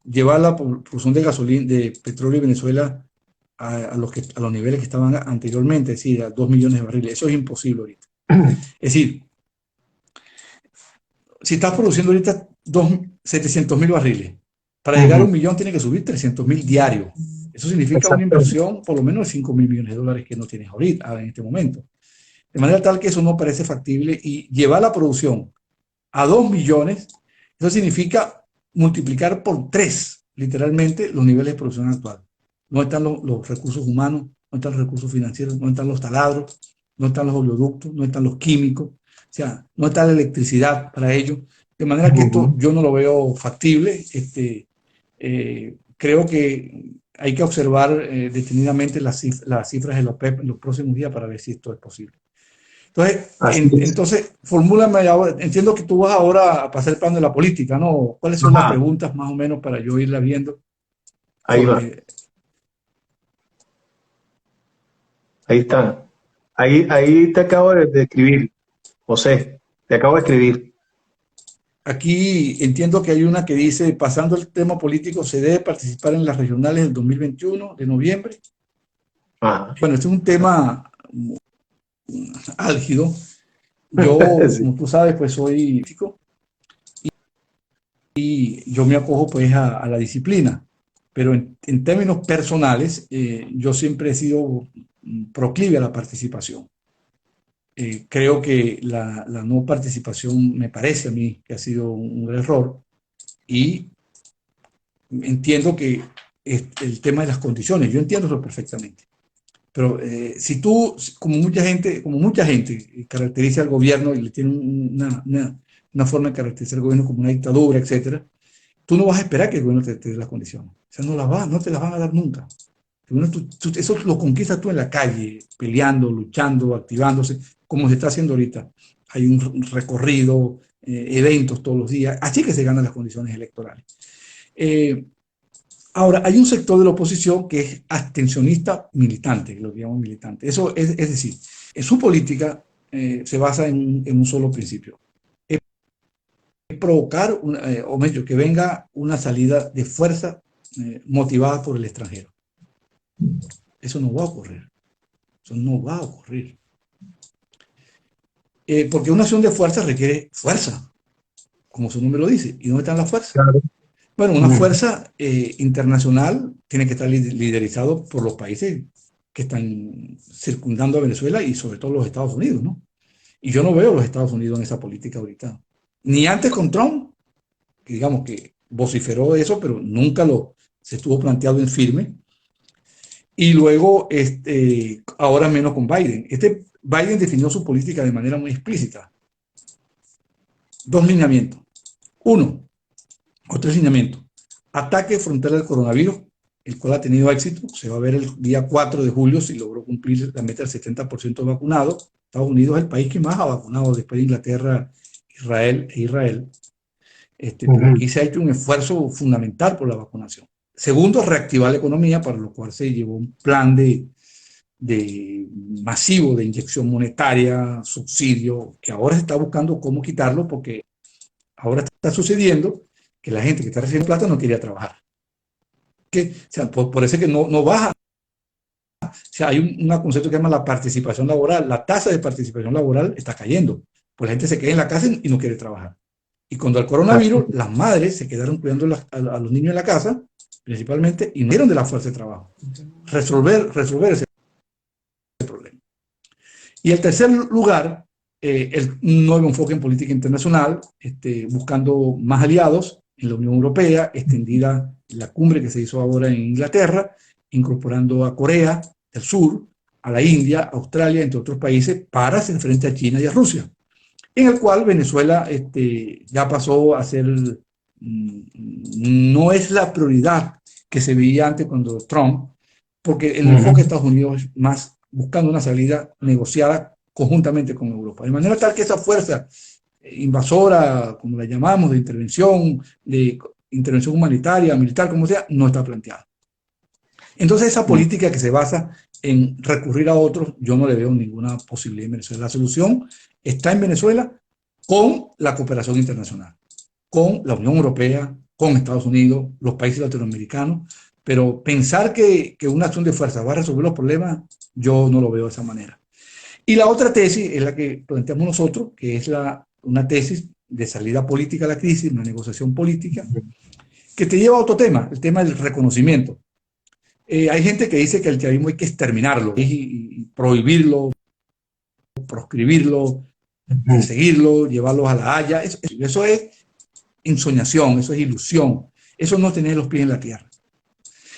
llevar la producción de gasolina, de petróleo en Venezuela a los niveles que estaban anteriormente, es decir, a 2 millones de barriles? Eso es imposible ahorita. Es decir, si estás produciendo ahorita 700.000 barriles, para llegar a 1 millón tiene que subir 300.000 diarios. Eso significa una inversión por lo menos de 5 mil millones de dólares que no tienes ahorita, en este momento. De manera tal que eso no parece factible, y llevar la producción a 2 millones, eso significa multiplicar por 3, literalmente, los niveles de producción actual. No están los recursos humanos, no están los recursos financieros, no están los taladros, no están los oleoductos, no están los químicos, o sea, no está la electricidad para ello. De manera que esto yo no lo veo factible. Creo que hay que observar detenidamente las cifras de la OPEP en los próximos días para ver si esto es posible. Entonces, formúlame ahora. Entiendo que tú vas ahora a pasar el plano de la política, ¿no? ¿Cuáles son las preguntas más o menos para yo irla viendo? Ahí va. Ahí están. Ahí te acabo de escribir, José. Te acabo de escribir. Aquí entiendo que hay una que dice, pasando el tema político, ¿se debe participar en las regionales del 2021 de noviembre? Bueno, este es un tema álgido. Yo, Sí. como tú sabes, pues soy físico y yo me acojo pues a la disciplina, pero en términos personales, yo siempre he sido proclive a la participación. Creo que la no participación me parece a mí que ha sido un error y entiendo que el tema de las condiciones, yo entiendo eso perfectamente. Pero si tú, como mucha gente caracteriza al gobierno y le tiene una forma de caracterizar al gobierno como una dictadura, etcétera, tú no vas a esperar que el gobierno te dé las condiciones. O sea, no te las van a dar nunca. Bueno, eso lo conquistas tú en la calle, peleando, luchando, activándose, como se está haciendo ahorita. Hay un recorrido, eventos todos los días. Así que se ganan las condiciones electorales. Eh, Ahora, hay un sector de la oposición que es abstencionista militante, lo que llamamos militante. Eso es decir, en su política se basa en un solo principio. Es provocar, o mejor, que venga una salida de fuerza motivada por el extranjero. Eso no va a ocurrir. Eso no va a ocurrir. Porque una acción de fuerza requiere fuerza, como su nombre lo dice. ¿Y dónde están las fuerzas? Claro. Bueno, una fuerza internacional tiene que estar liderizado por los países que están circundando a Venezuela y sobre todo los Estados Unidos, ¿no? Y yo no veo a los Estados Unidos en esa política ahorita. Ni antes con Trump, que digamos que vociferó eso, pero nunca se estuvo planteado en firme. Y luego, ahora menos con Biden. Biden definió su política de manera muy explícita. Dos lineamientos. Uno, o tres lineamientos. Ataque frontal al coronavirus, el cual ha tenido éxito. Se va a ver el día 4 de julio si logró cumplir la meta del 70% de vacunados. Estados Unidos es el país que más ha vacunado después de Inglaterra, Israel. Pero aquí se ha hecho un esfuerzo fundamental por la vacunación. Segundo, reactivar la economía, para lo cual se llevó un plan masivo de inyección monetaria, subsidio, que ahora se está buscando cómo quitarlo porque ahora está sucediendo que la gente que está recibiendo plata no quería trabajar. O sea, por eso es que no baja. O sea, hay un concepto que se llama la participación laboral. La tasa de participación laboral está cayendo, pues la gente se queda en la casa y no quiere trabajar. Y cuando el coronavirus, las madres se quedaron cuidando a los niños en la casa, principalmente, y no dieron de la fuerza de trabajo. Resolver ese problema. Y el tercer lugar, el nuevo enfoque en política internacional, buscando más aliados en la Unión Europea, extendida la cumbre que se hizo ahora en Inglaterra, incorporando a Corea del Sur, a la India, a Australia, entre otros países, para hacer frente a China y a Rusia, en el cual Venezuela ya pasó a ser, no es la prioridad que se veía antes cuando Trump, porque el enfoque de Estados Unidos es más buscando una salida negociada conjuntamente con Europa. De manera tal que esa fuerza invasora, como la llamamos, de intervención humanitaria, militar, como sea, no está planteada. Entonces esa política que se basa en recurrir a otros, yo no le veo ninguna posibilidad en Venezuela. La solución está en Venezuela con la cooperación internacional, con la Unión Europea, con Estados Unidos, los países latinoamericanos, pero pensar que una acción de fuerza va a resolver los problemas, yo no lo veo de esa manera. Y la otra tesis es la que planteamos nosotros, que es una tesis de salida política a la crisis, una negociación política, que te lleva a otro tema, el tema del reconocimiento. Hay gente que dice que el chavismo hay que exterminarlo y prohibirlo, proscribirlo, perseguirlo, llevarlo a la Haya. Eso es ensoñación, eso es ilusión. Eso no tener los pies en la tierra.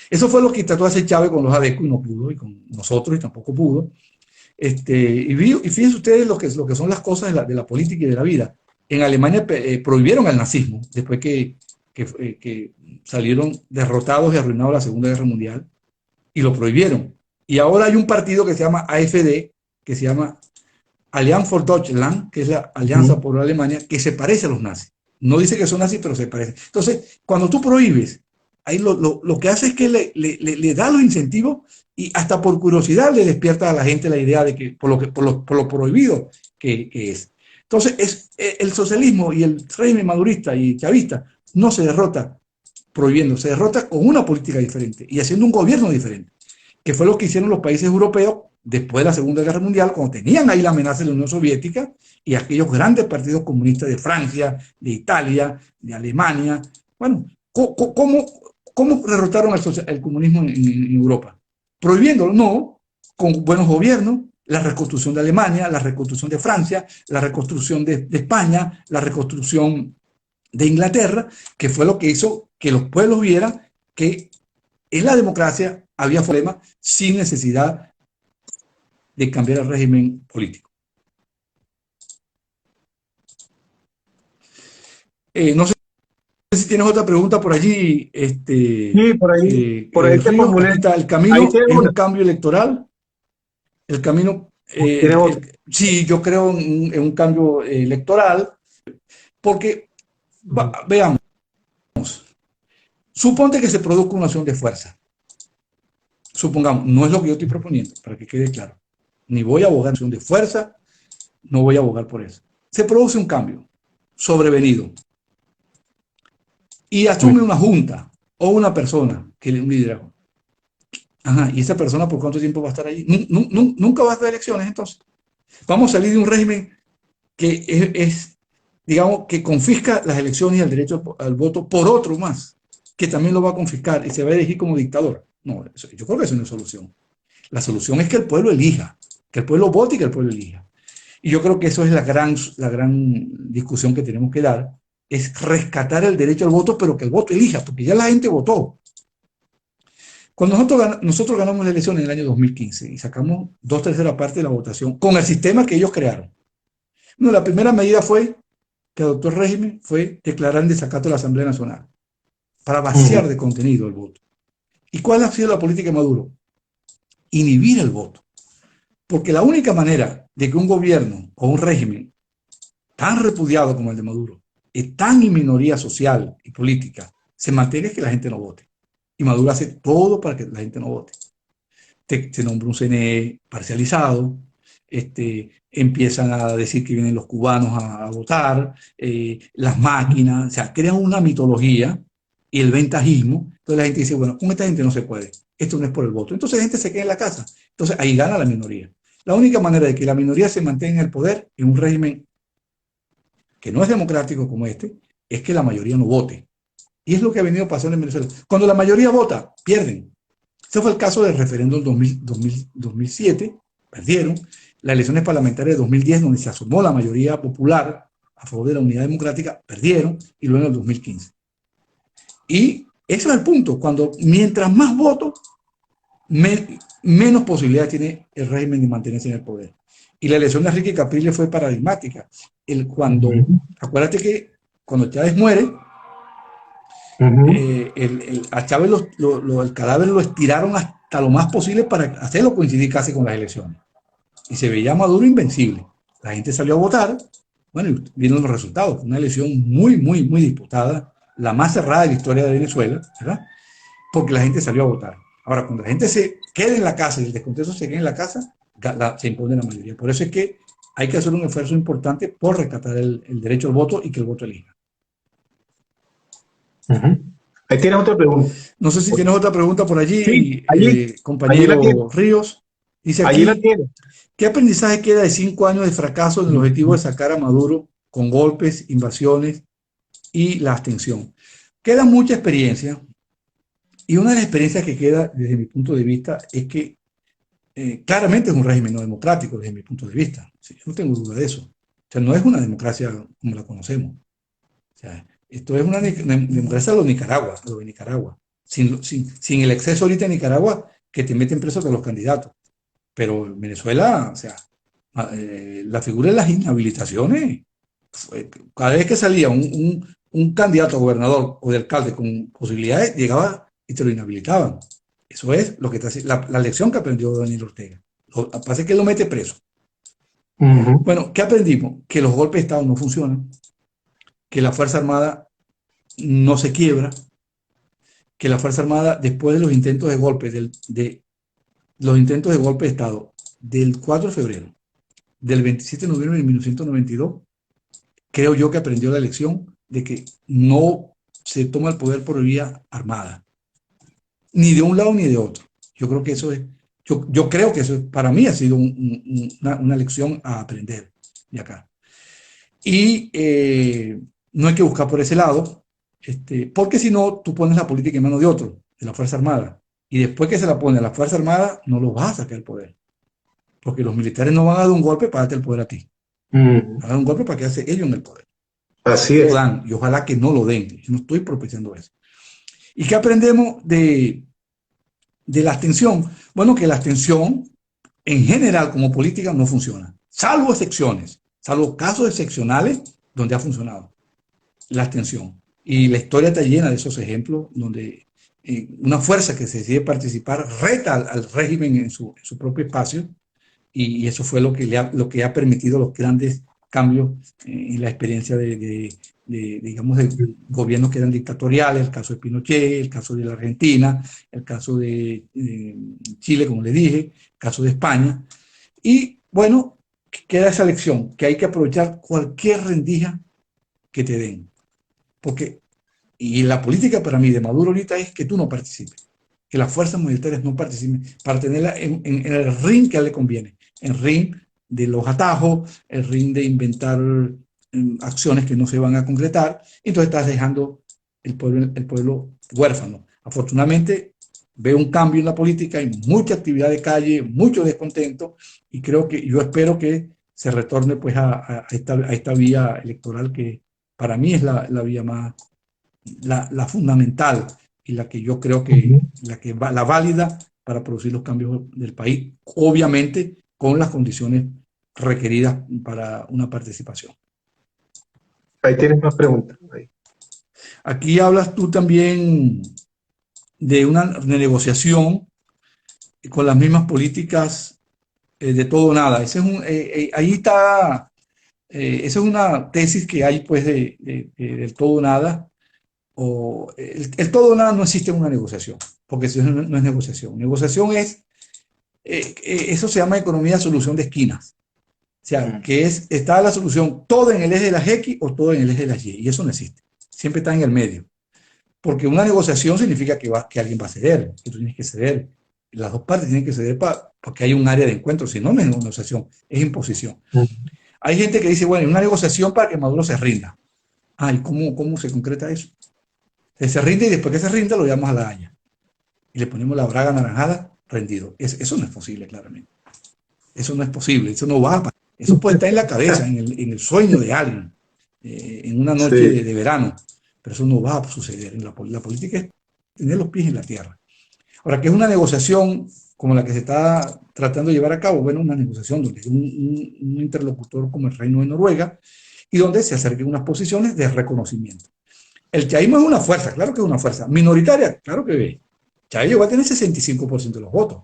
Eso fue lo que trató de hacer Chávez con los ADECO y no pudo, y con nosotros y tampoco pudo. Y fíjense ustedes lo que son las cosas de la política y de la vida. En Alemania prohibieron el nazismo después que salieron derrotados y arruinados la Segunda Guerra Mundial, y lo prohibieron. Y ahora hay un partido que se llama AfD, que se llama Allianz for Deutschland, que es la Alianza por Alemania, que se parece a los nazis. No dice que son nazis, pero se parece. Entonces, cuando tú prohíbes, ahí lo que hace es que le da los incentivos y hasta por curiosidad le despierta a la gente la idea de que por lo prohibido que es. Entonces, el socialismo y el régimen madurista y chavista no se derrota prohibiendo, se derrota con una política diferente y haciendo un gobierno diferente, que fue lo que hicieron los países europeos después de la Segunda Guerra Mundial, cuando tenían ahí la amenaza de la Unión Soviética y aquellos grandes partidos comunistas de Francia, de Italia, de Alemania. Bueno, ¿cómo derrotaron el comunismo en Europa? Prohibiéndolo, no, con buenos gobiernos, la reconstrucción de Alemania, la reconstrucción de Francia, la reconstrucción de España, la reconstrucción de Inglaterra, que fue lo que hizo que los pueblos vieran que en la democracia había problemas sin necesidad de cambiar el régimen político. No sé si tienes otra pregunta por allí. Sí, por ahí te Ríos, formulé. aquí está, el camino Ahí tengo es una. un cambio electoral. El camino, ¿Tienes otra? sí, yo creo en un cambio electoral, porque, veamos, suponte que se produzca una acción de fuerza. Supongamos, no es lo que yo estoy proponiendo, para que quede claro. Ni voy a abogar en acción de fuerza, no voy a abogar por eso. Se produce un cambio sobrevenido y asume una junta o una persona que un liderazgo. Ajá, ¿y esa persona por cuánto tiempo va a estar allí? Nunca va a haber elecciones, entonces. Vamos a salir de un régimen que digamos, que confisca las elecciones y el derecho al voto por otro más, que también lo va a confiscar y se va a elegir como dictador. No, yo creo que eso no es solución. La solución es que el pueblo elija, que el pueblo vote y que el pueblo elija. Y yo creo que eso es la gran discusión que tenemos que dar, es rescatar el derecho al voto, pero que el voto elija, porque ya la gente votó. Cuando nosotros ganamos la elección en el año 2015 y sacamos 2/3 partes de la votación con el sistema que ellos crearon. No, la primera medida que adoptó el régimen fue declarar en desacato de la Asamblea Nacional para vaciar de contenido el voto. ¿Y cuál ha sido la política de Maduro? Inhibir el voto. Porque la única manera de que un gobierno o un régimen tan repudiado como el de Maduro, tan en minoría social y política, se mantenga es que la gente no vote. Y Maduro hace todo para que la gente no vote. Se nombra un CNE parcializado, empiezan a decir que vienen los cubanos a votar, las máquinas, o sea, crean una mitología y el ventajismo. Entonces la gente dice, bueno, con esta gente no se puede, esto no es por el voto. Entonces la gente se queda en la casa. Entonces ahí gana la minoría. La única manera de que la minoría se mantenga en el poder en un régimen que no es democrático como este, es que la mayoría no vote. Y es lo que ha venido pasando en Venezuela. Cuando la mayoría vota, pierden. Ese fue el caso del referéndum 2007, perdieron. Las elecciones parlamentarias de 2010, donde se asomó la mayoría popular a favor de la unidad democrática, perdieron, y luego en el 2015. Y ese es el punto, mientras más votos, menos posibilidades tiene el régimen de mantenerse en el poder. Y la elección de Enrique Capriles fue paradigmática. Acuérdate que cuando Chávez muere, a Chávez el cadáver lo estiraron hasta lo más posible para hacerlo coincidir casi con las elecciones. Y se veía Maduro invencible. La gente salió a votar, bueno, y vieron los resultados. Una elección muy, muy, muy disputada, la más cerrada de la historia de Venezuela, ¿verdad? Porque la gente salió a votar. Ahora, cuando la gente se queda en la casa y el descontento se queda en la casa, se impone la mayoría. Por eso es que hay que hacer un esfuerzo importante por rescatar el derecho al voto y que el voto elija. Ahí tienes otra pregunta. No sé si tienes otra pregunta por allí, Sí, compañero Ríos. Dice allí la aquí, tienes. ¿qué aprendizaje queda de 5 años de fracaso en el objetivo de sacar a Maduro con golpes, invasiones y la abstención? Queda mucha experiencia, y una de las experiencias que queda desde mi punto de vista es que claramente es un régimen no democrático desde mi punto de vista. Sí, yo no tengo duda de eso. O sea, no es una democracia como la conocemos. O sea, esto es una democracia a lo de Nicaragua. Sin el exceso ahorita en Nicaragua que te meten presos de los candidatos. Pero en Venezuela, o sea, la figura de las inhabilitaciones, cada vez que salía un candidato a gobernador o de alcalde con posibilidades, llegaba y te lo inhabilitaban. Eso es lo que la lección que aprendió Daniel Ortega. Lo que pasa es que él lo mete preso. Bueno, ¿qué aprendimos? Que los golpes de Estado no funcionan, que la Fuerza Armada no se quiebra, que la Fuerza Armada, después de los intentos de golpe, los intentos de golpe de Estado del 4 de febrero, del 27 de noviembre de 1992, creo yo que aprendió la lección de que no se toma el poder por vía armada, ni de un lado ni de otro. Yo creo que eso es Yo creo que eso para mí ha sido una lección a aprender de acá. Y no hay que buscar por ese lado, porque si no, tú pones la política en manos de otro, de la Fuerza Armada. Y después que se la pone a la Fuerza Armada, no lo vas a sacar el poder. Porque los militares no van a dar un golpe para darte el poder a ti. Van a dar un golpe para quedarse ellos en el poder. Así Lo es. dan, y ojalá que no lo den. Yo no estoy propiciando eso. ¿Y qué aprendemos de la abstención? Bueno, que la abstención en general como política no funciona, salvo excepciones, salvo casos excepcionales donde ha funcionado la abstención. Y la historia está llena de esos ejemplos donde una fuerza que se decide participar reta al régimen en su propio espacio, y eso fue lo que ha permitido los grandes cambios en la experiencia digamos, de gobiernos que eran dictatoriales, el caso de Pinochet, el caso de la Argentina, el caso de Chile, como le dije, el caso de España. Y bueno, queda esa lección, que hay que aprovechar cualquier rendija que te den. Porque, y la política para mí de Maduro ahorita es que tú no participes, que las fuerzas militares no participen, para tenerla en el ring que a él le conviene, el ring de los atajos, el ring de inventar acciones que no se van a concretar, entonces estás dejando el pueblo huérfano. Afortunadamente veo un cambio en la política, hay mucha actividad de calle, mucho descontento, y yo espero que se retorne pues a esta vía electoral que para mí es la vía más, la fundamental y la que yo creo que la válida para producir los cambios del país, obviamente con las condiciones requeridas para una participación. Ahí tienes más preguntas. Ahí. Aquí hablas tú también de una negociación con las mismas políticas de todo o nada. Ahí está, esa es una tesis que hay pues del todo o nada. El todo o nada no existe en una negociación, porque eso no es negociación. Negociación es, eso se llama economía de solución de esquinas. O sea, está la solución todo en el eje de las X o todo en el eje de las Y, y eso no existe. Siempre está en el medio. Porque una negociación significa que alguien va a ceder, que tú tienes que ceder. Las dos partes tienen que ceder para que haya un área de encuentro, si no, no es negociación, es imposición. Hay gente que dice, bueno, una negociación para que Maduro se rinda. ¿Y cómo se concreta eso? Se rinde y después que se rinda lo llamamos a la Haya. Y le ponemos la braga anaranjada, rendido. Eso no es posible, claramente. Eso no es posible, eso no va a pasar. Eso puede estar en la cabeza, en el sueño de alguien, en una noche de verano, pero eso no va a suceder. La política es tener los pies en la tierra. Ahora, ¿qué es una negociación como la que se está tratando de llevar a cabo? Bueno, una negociación donde hay un interlocutor como el Reino de Noruega y donde se acerquen unas posiciones de reconocimiento. El chavismo es una fuerza, claro que es una fuerza. Minoritaria, claro que es. Chávez llegó a tener 65% de los votos.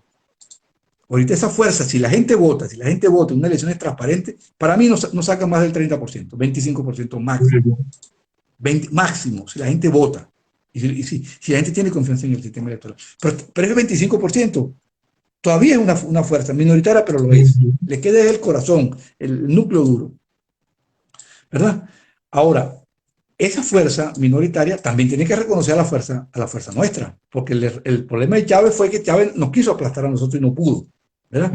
Ahorita esa fuerza, si la gente vota en una elección transparente, para mí no saca más del 30%, 25% máximo. máximo, si la gente vota. Y si la gente tiene confianza en el sistema electoral. Pero ese 25% todavía es una fuerza minoritaria, pero lo es. Le queda el corazón, el núcleo duro. ¿Verdad? Ahora, esa fuerza minoritaria también tiene que reconocer a la fuerza nuestra, porque el problema de Chávez fue que Chávez nos quiso aplastar a nosotros y no pudo, ¿verdad?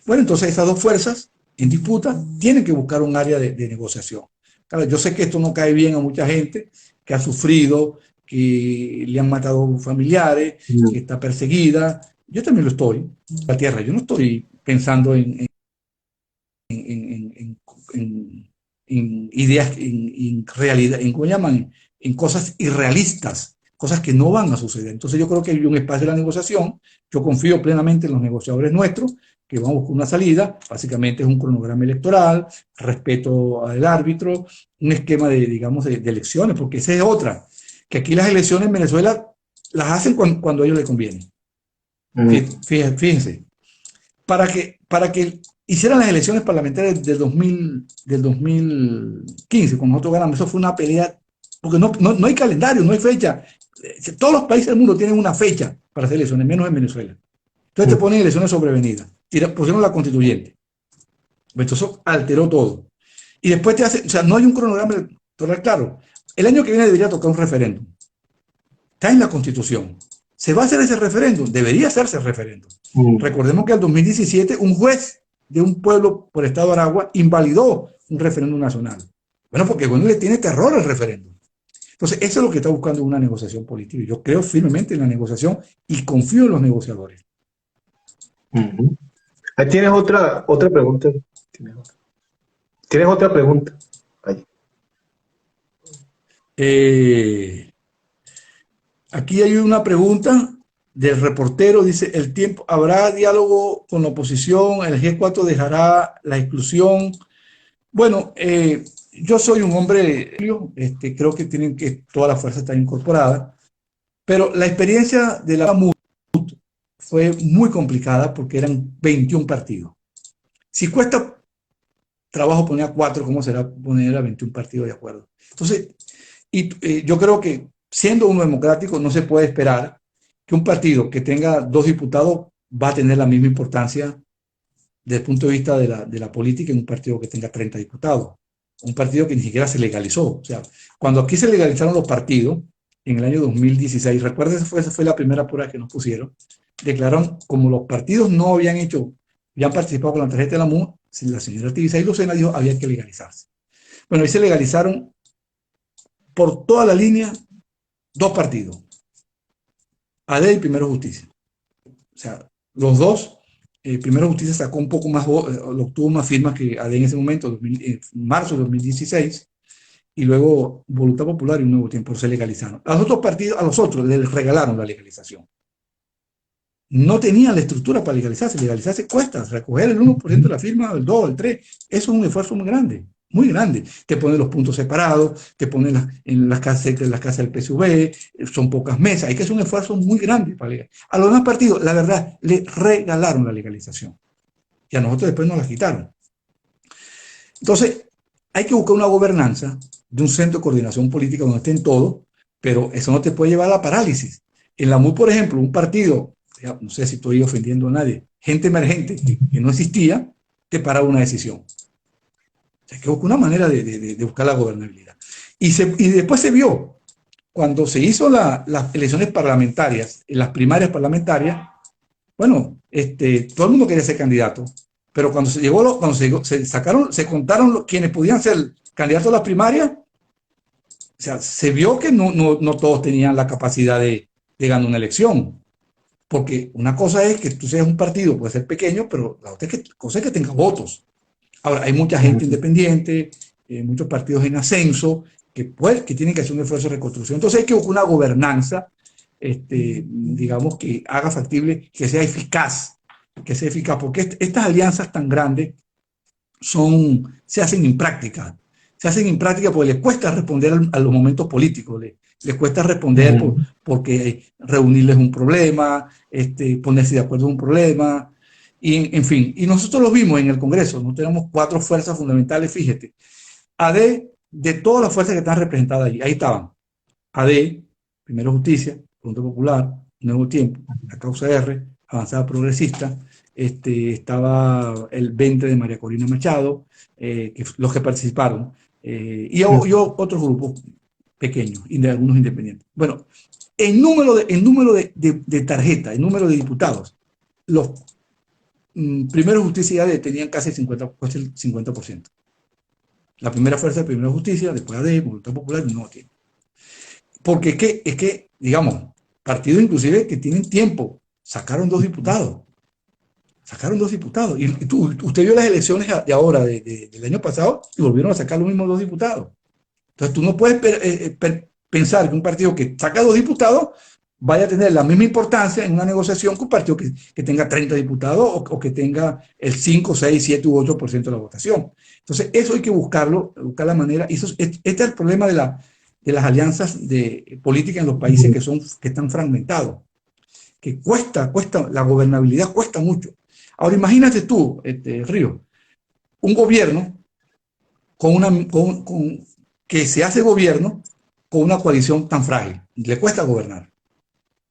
Bueno, entonces esas dos fuerzas en disputa tienen que buscar un área de negociación. Claro, yo sé que esto no cae bien a mucha gente que ha sufrido, que le han matado familiares, que está perseguida. Yo también lo estoy, la tierra. Yo no estoy pensando en ideas, en realidad, ¿cómo llaman? En cosas irrealistas, cosas que no van a suceder. Entonces yo creo que hay un espacio de la negociación. Yo confío plenamente en los negociadores nuestros, que van a buscar una salida. Básicamente es un cronograma electoral, respeto al árbitro, un esquema digamos, de elecciones, porque esa es otra, que aquí las elecciones en Venezuela las hacen cuando a ellos les conviene. Fíjense, para que hicieran las elecciones parlamentarias del 2015, cuando nosotros ganamos, eso fue una pelea, porque no hay calendario, no hay fecha. Todos los países del mundo tienen una fecha para hacer elecciones, menos en Venezuela. Entonces te ponen elecciones sobrevenidas. Pusieron la constituyente. Entonces alteró todo. Y después te hace, o sea, no hay un cronograma electoral claro. El año que viene debería tocar un referéndum. Está en la Constitución. ¿Se va a hacer ese referéndum? Debería hacerse el referéndum. Mm. Recordemos que en el 2017 un juez de un pueblo por el estado de Aragua invalidó un referéndum nacional. Bueno, porque bueno, le tiene terror al referéndum. Entonces, eso es lo que está buscando una negociación política. Yo creo firmemente en la negociación y confío en los negociadores. Ujú. Ahí tienes otra pregunta. ¿Tienes otra pregunta? Ahí. Aquí hay una pregunta del reportero, dice, ¿el tiempo habrá diálogo con la oposición? ¿El G4 dejará la exclusión? Bueno, yo soy un hombre, creo que tienen que toda la fuerza está incorporada, pero la experiencia de la MUD fue muy complicada porque eran 21 partidos. Si cuesta trabajo poner a 4, ¿cómo será poner a 21 partidos de acuerdo? Entonces, yo creo que siendo uno democrático no se puede esperar que un partido que tenga 2 diputados va a tener la misma importancia desde el punto de vista de la política en un partido que tenga 30 diputados. Un partido que ni siquiera se legalizó. O sea, cuando aquí se legalizaron los partidos, en el año 2016, recuerden, esa fue la primera prueba que nos pusieron, declararon, como los partidos no habían participado con la tarjeta de la MU, la señora Tibisay Lucena dijo había que legalizarse. Bueno, ahí se legalizaron por toda la línea 2 partidos, AD y Primero Justicia. O sea, los dos, Primero Justicia sacó un poco más, obtuvo más firmas que AD en ese momento, en marzo de 2016, y luego Voluntad Popular y Un Nuevo Tiempo se legalizaron. A los otros partidos, a los otros les regalaron la legalización. No tenían la estructura para legalizarse. Legalizarse cuesta, recoger el 1% de la firma, el 2, el 3, eso es un esfuerzo muy grande, muy grande. Te ponen los puntos separados, te ponen en las casas del PSV, son pocas mesas, hay que hacer un esfuerzo muy grande para legalizar. A los demás partidos, la verdad, le regalaron la legalización y a nosotros después nos la quitaron. Entonces, hay que buscar una gobernanza de un centro de coordinación política donde estén todos, pero eso no te puede llevar a la parálisis. En la MUD, por ejemplo, un partido, no sé si estoy ofendiendo a nadie, gente emergente que no existía, te paraba una decisión. O sea, hay que buscar una manera de buscar la gobernabilidad. Y después se vio, cuando se hizo las elecciones parlamentarias, en las primarias parlamentarias, bueno, todo el mundo quería ser candidato, pero cuando se contaron quienes podían ser candidatos a las primarias, o sea, se vio que no todos tenían la capacidad de ganar una elección. Porque una cosa es que tú seas un partido, puede ser pequeño, pero la otra cosa es que tenga votos. Ahora, hay mucha gente independiente, muchos partidos en ascenso, que tienen que hacer un esfuerzo de reconstrucción. Entonces hay que buscar una gobernanza, digamos, que haga factible, que sea eficaz, porque estas alianzas tan grandes se hacen imprácticas. Se hacen imprácticas porque les cuesta responder a los momentos políticos, les cuesta responder porque reunirles un problema, ponerse de acuerdo en un problema, y en fin. Y nosotros lo vimos en el Congreso, no tenemos 4 fuerzas fundamentales, fíjate. AD, de todas las fuerzas que están representadas allí, ahí estaban. AD, Primero Justicia, Voluntad Popular, Nuevo Tiempo, la Causa R, Avanzada Progresista, estaba el 20 de María Corina Machado, los que participaron, y otros grupos pequeños, y de algunos independientes. Bueno, en número de tarjetas, en número de diputados, los Primero Justicia y AD tenían casi el 50%. La primera fuerza de Primero Justicia, después AD, Voluntad Popular y Nuevo Tiempo. Porque es que, digamos, partidos inclusive que tienen tiempo, sacaron 2 diputados. Y usted vio las elecciones de ahora, del año pasado, y volvieron a sacar los mismos 2 diputados. Entonces tú no puedes pensar que un partido que saca 2 diputados vaya a tener la misma importancia en una negociación que un partido que tenga 30 diputados o que tenga el 5, 6, 7 u 8% de la votación. Entonces eso hay que buscar la manera. Y este es el problema de las alianzas políticas en los países que están fragmentados. Que cuesta, la gobernabilidad cuesta mucho. Ahora imagínate tú, Río, un gobierno que se hace gobierno con una coalición tan frágil. Le cuesta gobernar.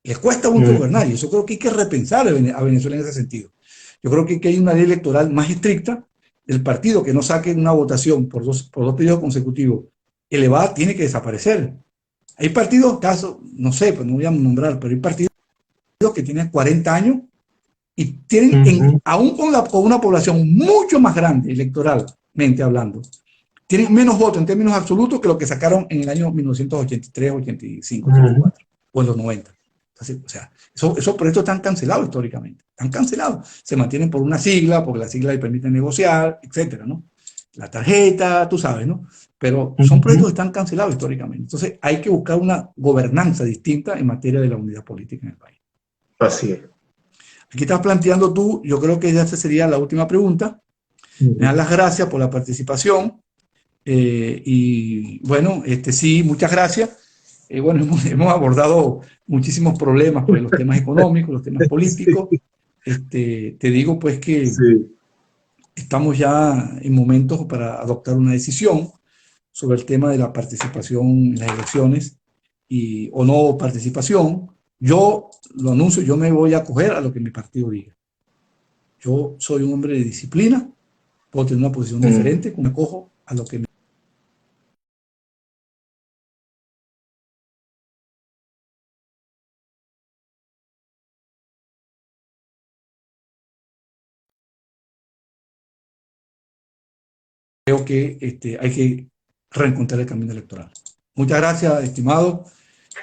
Les cuesta mucho gobernar, y eso creo que hay que repensar a Venezuela en ese sentido. Yo creo que hay una ley electoral más estricta. El partido que no saque una votación por dos periodos consecutivos elevada tiene que desaparecer. Hay partidos, no sé, pues no voy a nombrar, pero hay partidos que tienen 40 años y tienen, aún con una población mucho más grande electoralmente hablando, tienen menos votos en términos absolutos que lo que sacaron en el año 1983, 85, 84 o en los 90. Entonces, o sea, esos proyectos están cancelados históricamente, están cancelados. Se mantienen por una sigla, porque la sigla le permite negociar, etcétera, ¿no? La tarjeta, tú sabes, ¿no? Pero son proyectos que están cancelados históricamente. Entonces, hay que buscar una gobernanza distinta en materia de la unidad política en el país. Así es. Aquí estás planteando tú, yo creo que ya esta sería la última pregunta. Me dan las gracias por la participación. Y bueno, sí, muchas gracias. Bueno, hemos abordado muchísimos problemas, pues los temas económicos, los temas políticos. Te digo pues que estamos ya en momentos para adoptar una decisión sobre el tema de la participación en las elecciones o no participación. Yo lo anuncio, yo me voy a acoger a lo que mi partido diga. Yo soy un hombre de disciplina, puedo tener una posición diferente, me acojo a lo que creo que hay que reencontrar el camino electoral. Muchas gracias, estimado,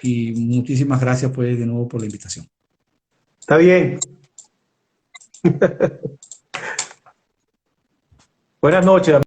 y muchísimas gracias pues de nuevo por la invitación. Está bien. Buenas noches.